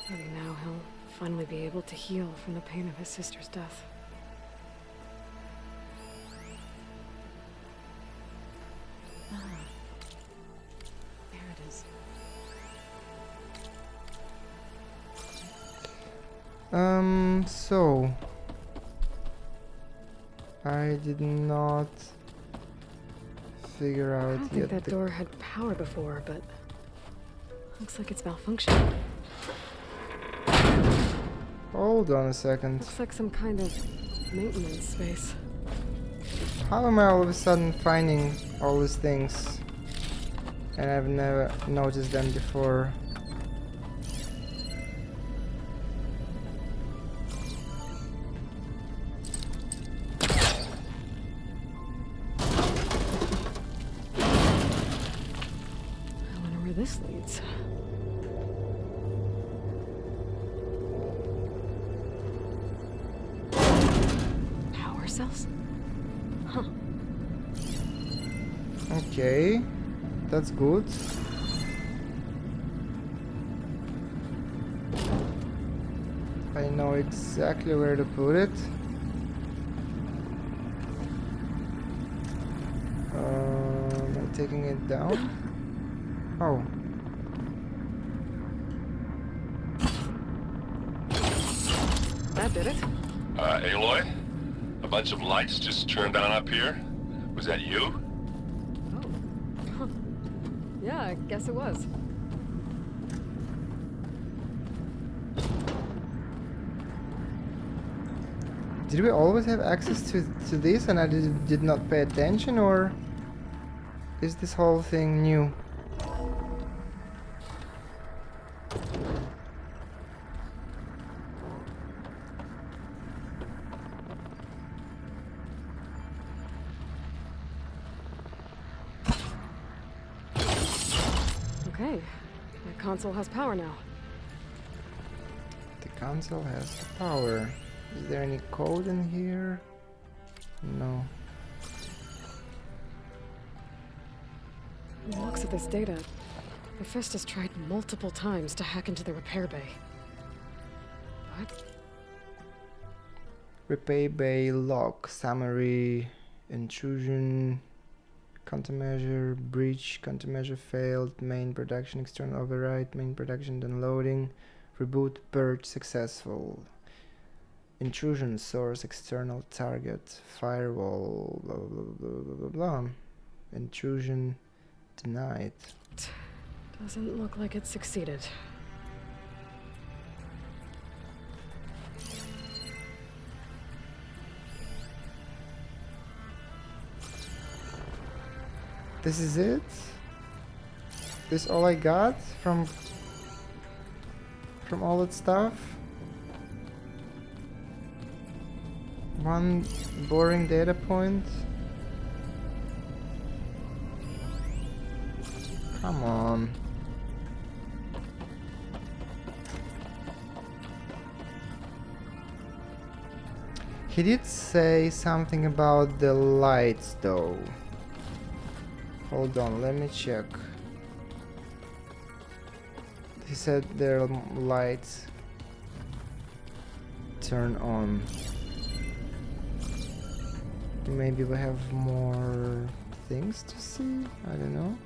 Maybe now he'll finally be able to heal from the pain of his sister's death. There it is. So I did not figure out I don't yet. think that door had power before, but looks like it's malfunctioning. Hold on a second. Looks like some kind of Maintenance space. How am I all of a sudden finding all these things? And I've never noticed them before. I wonder where this leads. Power cells? Huh. Okay, that's good. I know exactly where to put it. Am I taking it down? Oh. That did it. Aloy? A bunch of lights just turned on up here? Was that you? Oh. Yeah, I guess it was. Did we always have access to this and I did not pay attention, or is this whole thing new? Okay, the console has power now. The console has power. Is there any code in here? No. From the looks of this data, the Fist has tried multiple times to hack into the repair bay. But Repair bay log summary, intrusion, countermeasure, breach, countermeasure failed, main production external override, main production downloading, reboot, purge successful. Intrusion source external target firewall blah blah blah blah blah blah. Intrusion denied. doesn't look like it succeeded. This is it? This all I got from all that stuff? One boring data point? Come on. He did say something about the lights though. Hold on, let me check. He said their lights turn on. Maybe we have more things to see? I don't know.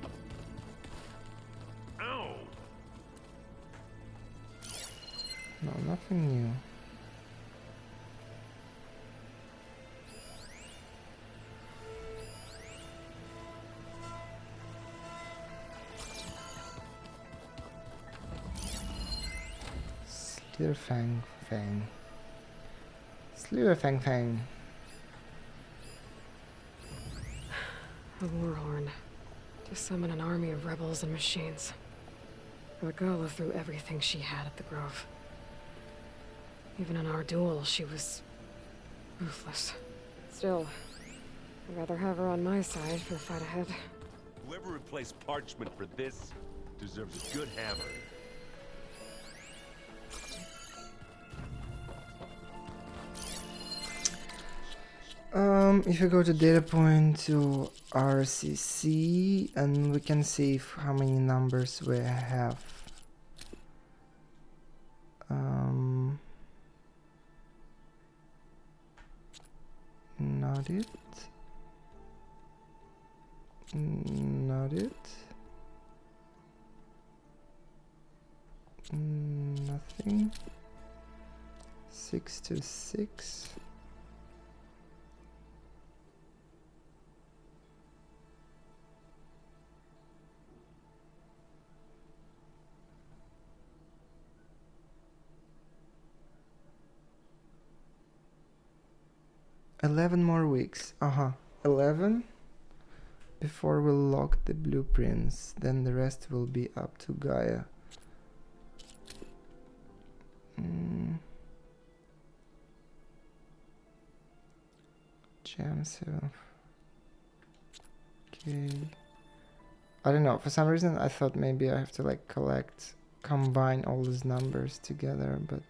Ow! No, nothing new. Slitherfang Fang. Slitherfang Fang. A warhorn. To summon an army of rebels and machines. Regala threw everything she had at the Grove. Even in our duel, she was ruthless. Still, I'd rather have her on my side for the fight ahead. Whoever replaced parchment for this deserves a good hammer. If you go to data point to RCC, and we can see how many numbers we have. Not it. Not it. Nothing. 626. 11 more weeks. 11 before we'll lock the blueprints. Then the rest will be up to Gaia. Jam 7. Okay. I don't know. For some reason, I thought maybe I have to like combine all these numbers together, but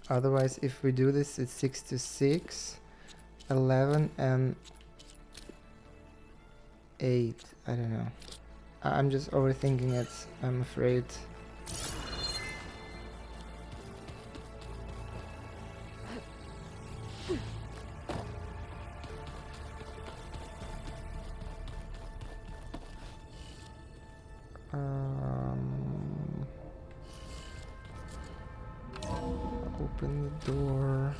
otherwise, if we do this, it's 6 to 6, 11, and 8. I don't know. I'm just overthinking it, I'm afraid. Open the door.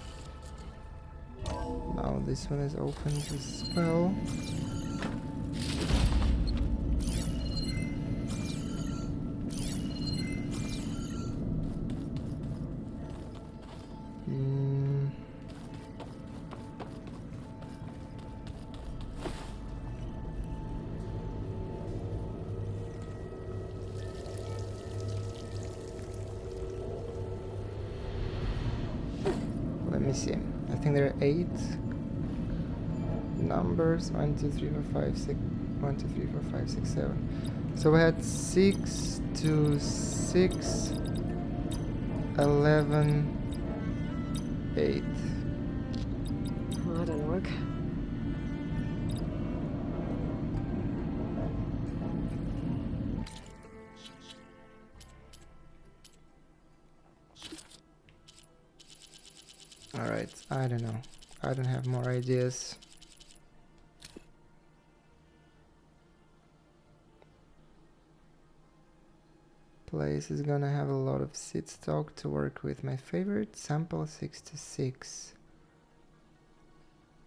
Now this one is open as well. Let me see. I think there are 8 numbers. 1, 2, 3, 4, 5, 6. 1, 2, 3, 4, 5, 6, 7. So we had 6 to 6, 11, 8. Well, that didn't work. Alright, I don't know. I don't have more ideas. Place is gonna have a lot of seed stock to work with. My favorite sample 6 to 6.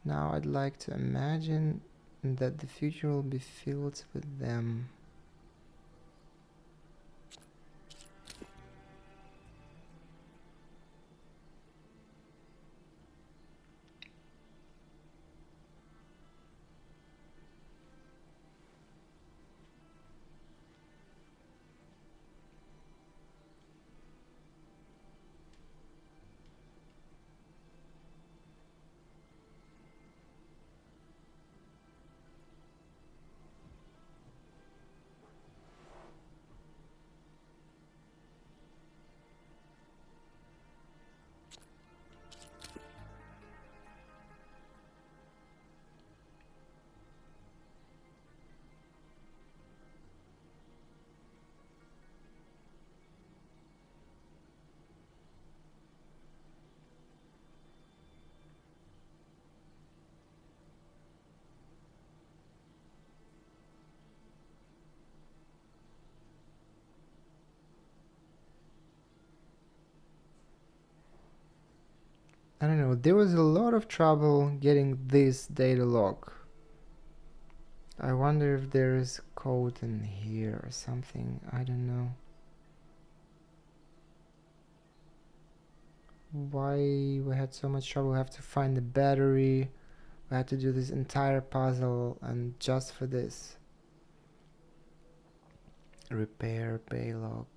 Now I'd like to imagine that the future will be filled with them. I don't know, there was a lot of trouble getting this data log. I wonder if there is code in here or something, I don't know. Why we had so much trouble, we have to find the battery, we had to do this entire puzzle, and just for this. Repair pay log.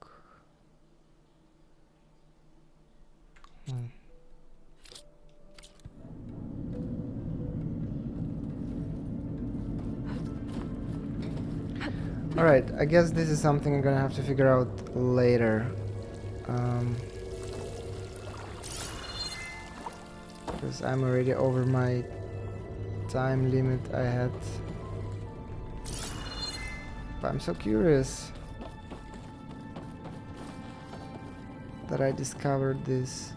Alright, I guess this is something I'm gonna have to figure out later. Because I'm already over my time limit I had. But I'm so curious that I discovered this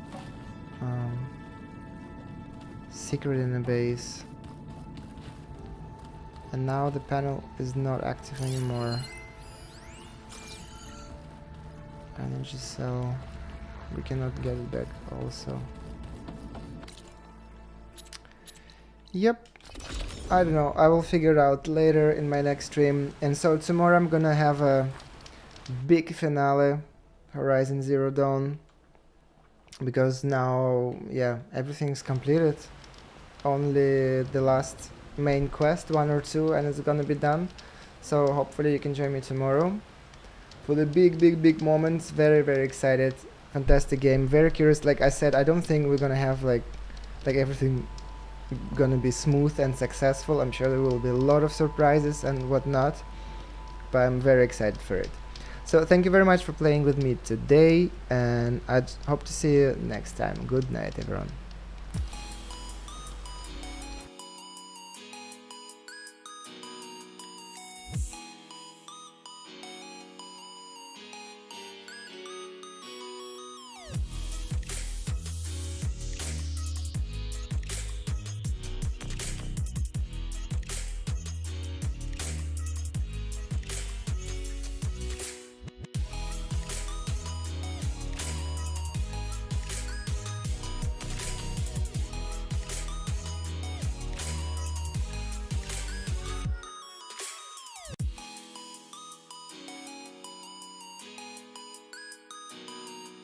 secret in the base. And now the panel is not active anymore. Energy cell. We cannot get it back also. Yep. I don't know, I will figure it out later in my next stream. And so tomorrow I'm gonna have a big finale, Horizon Zero Dawn, because now, yeah, everything's completed. Only the last main quest, 1 or 2, and it's gonna be done. So hopefully you can join me tomorrow for the big moments. Very excited. Fantastic game. Very curious. Like I said, I don't think we're gonna have like everything gonna be smooth and successful. I'm sure there will be a lot of surprises and whatnot, but I'm very excited for it. So thank you very much for playing with me today, and I hope to see you next time. Good night, everyone.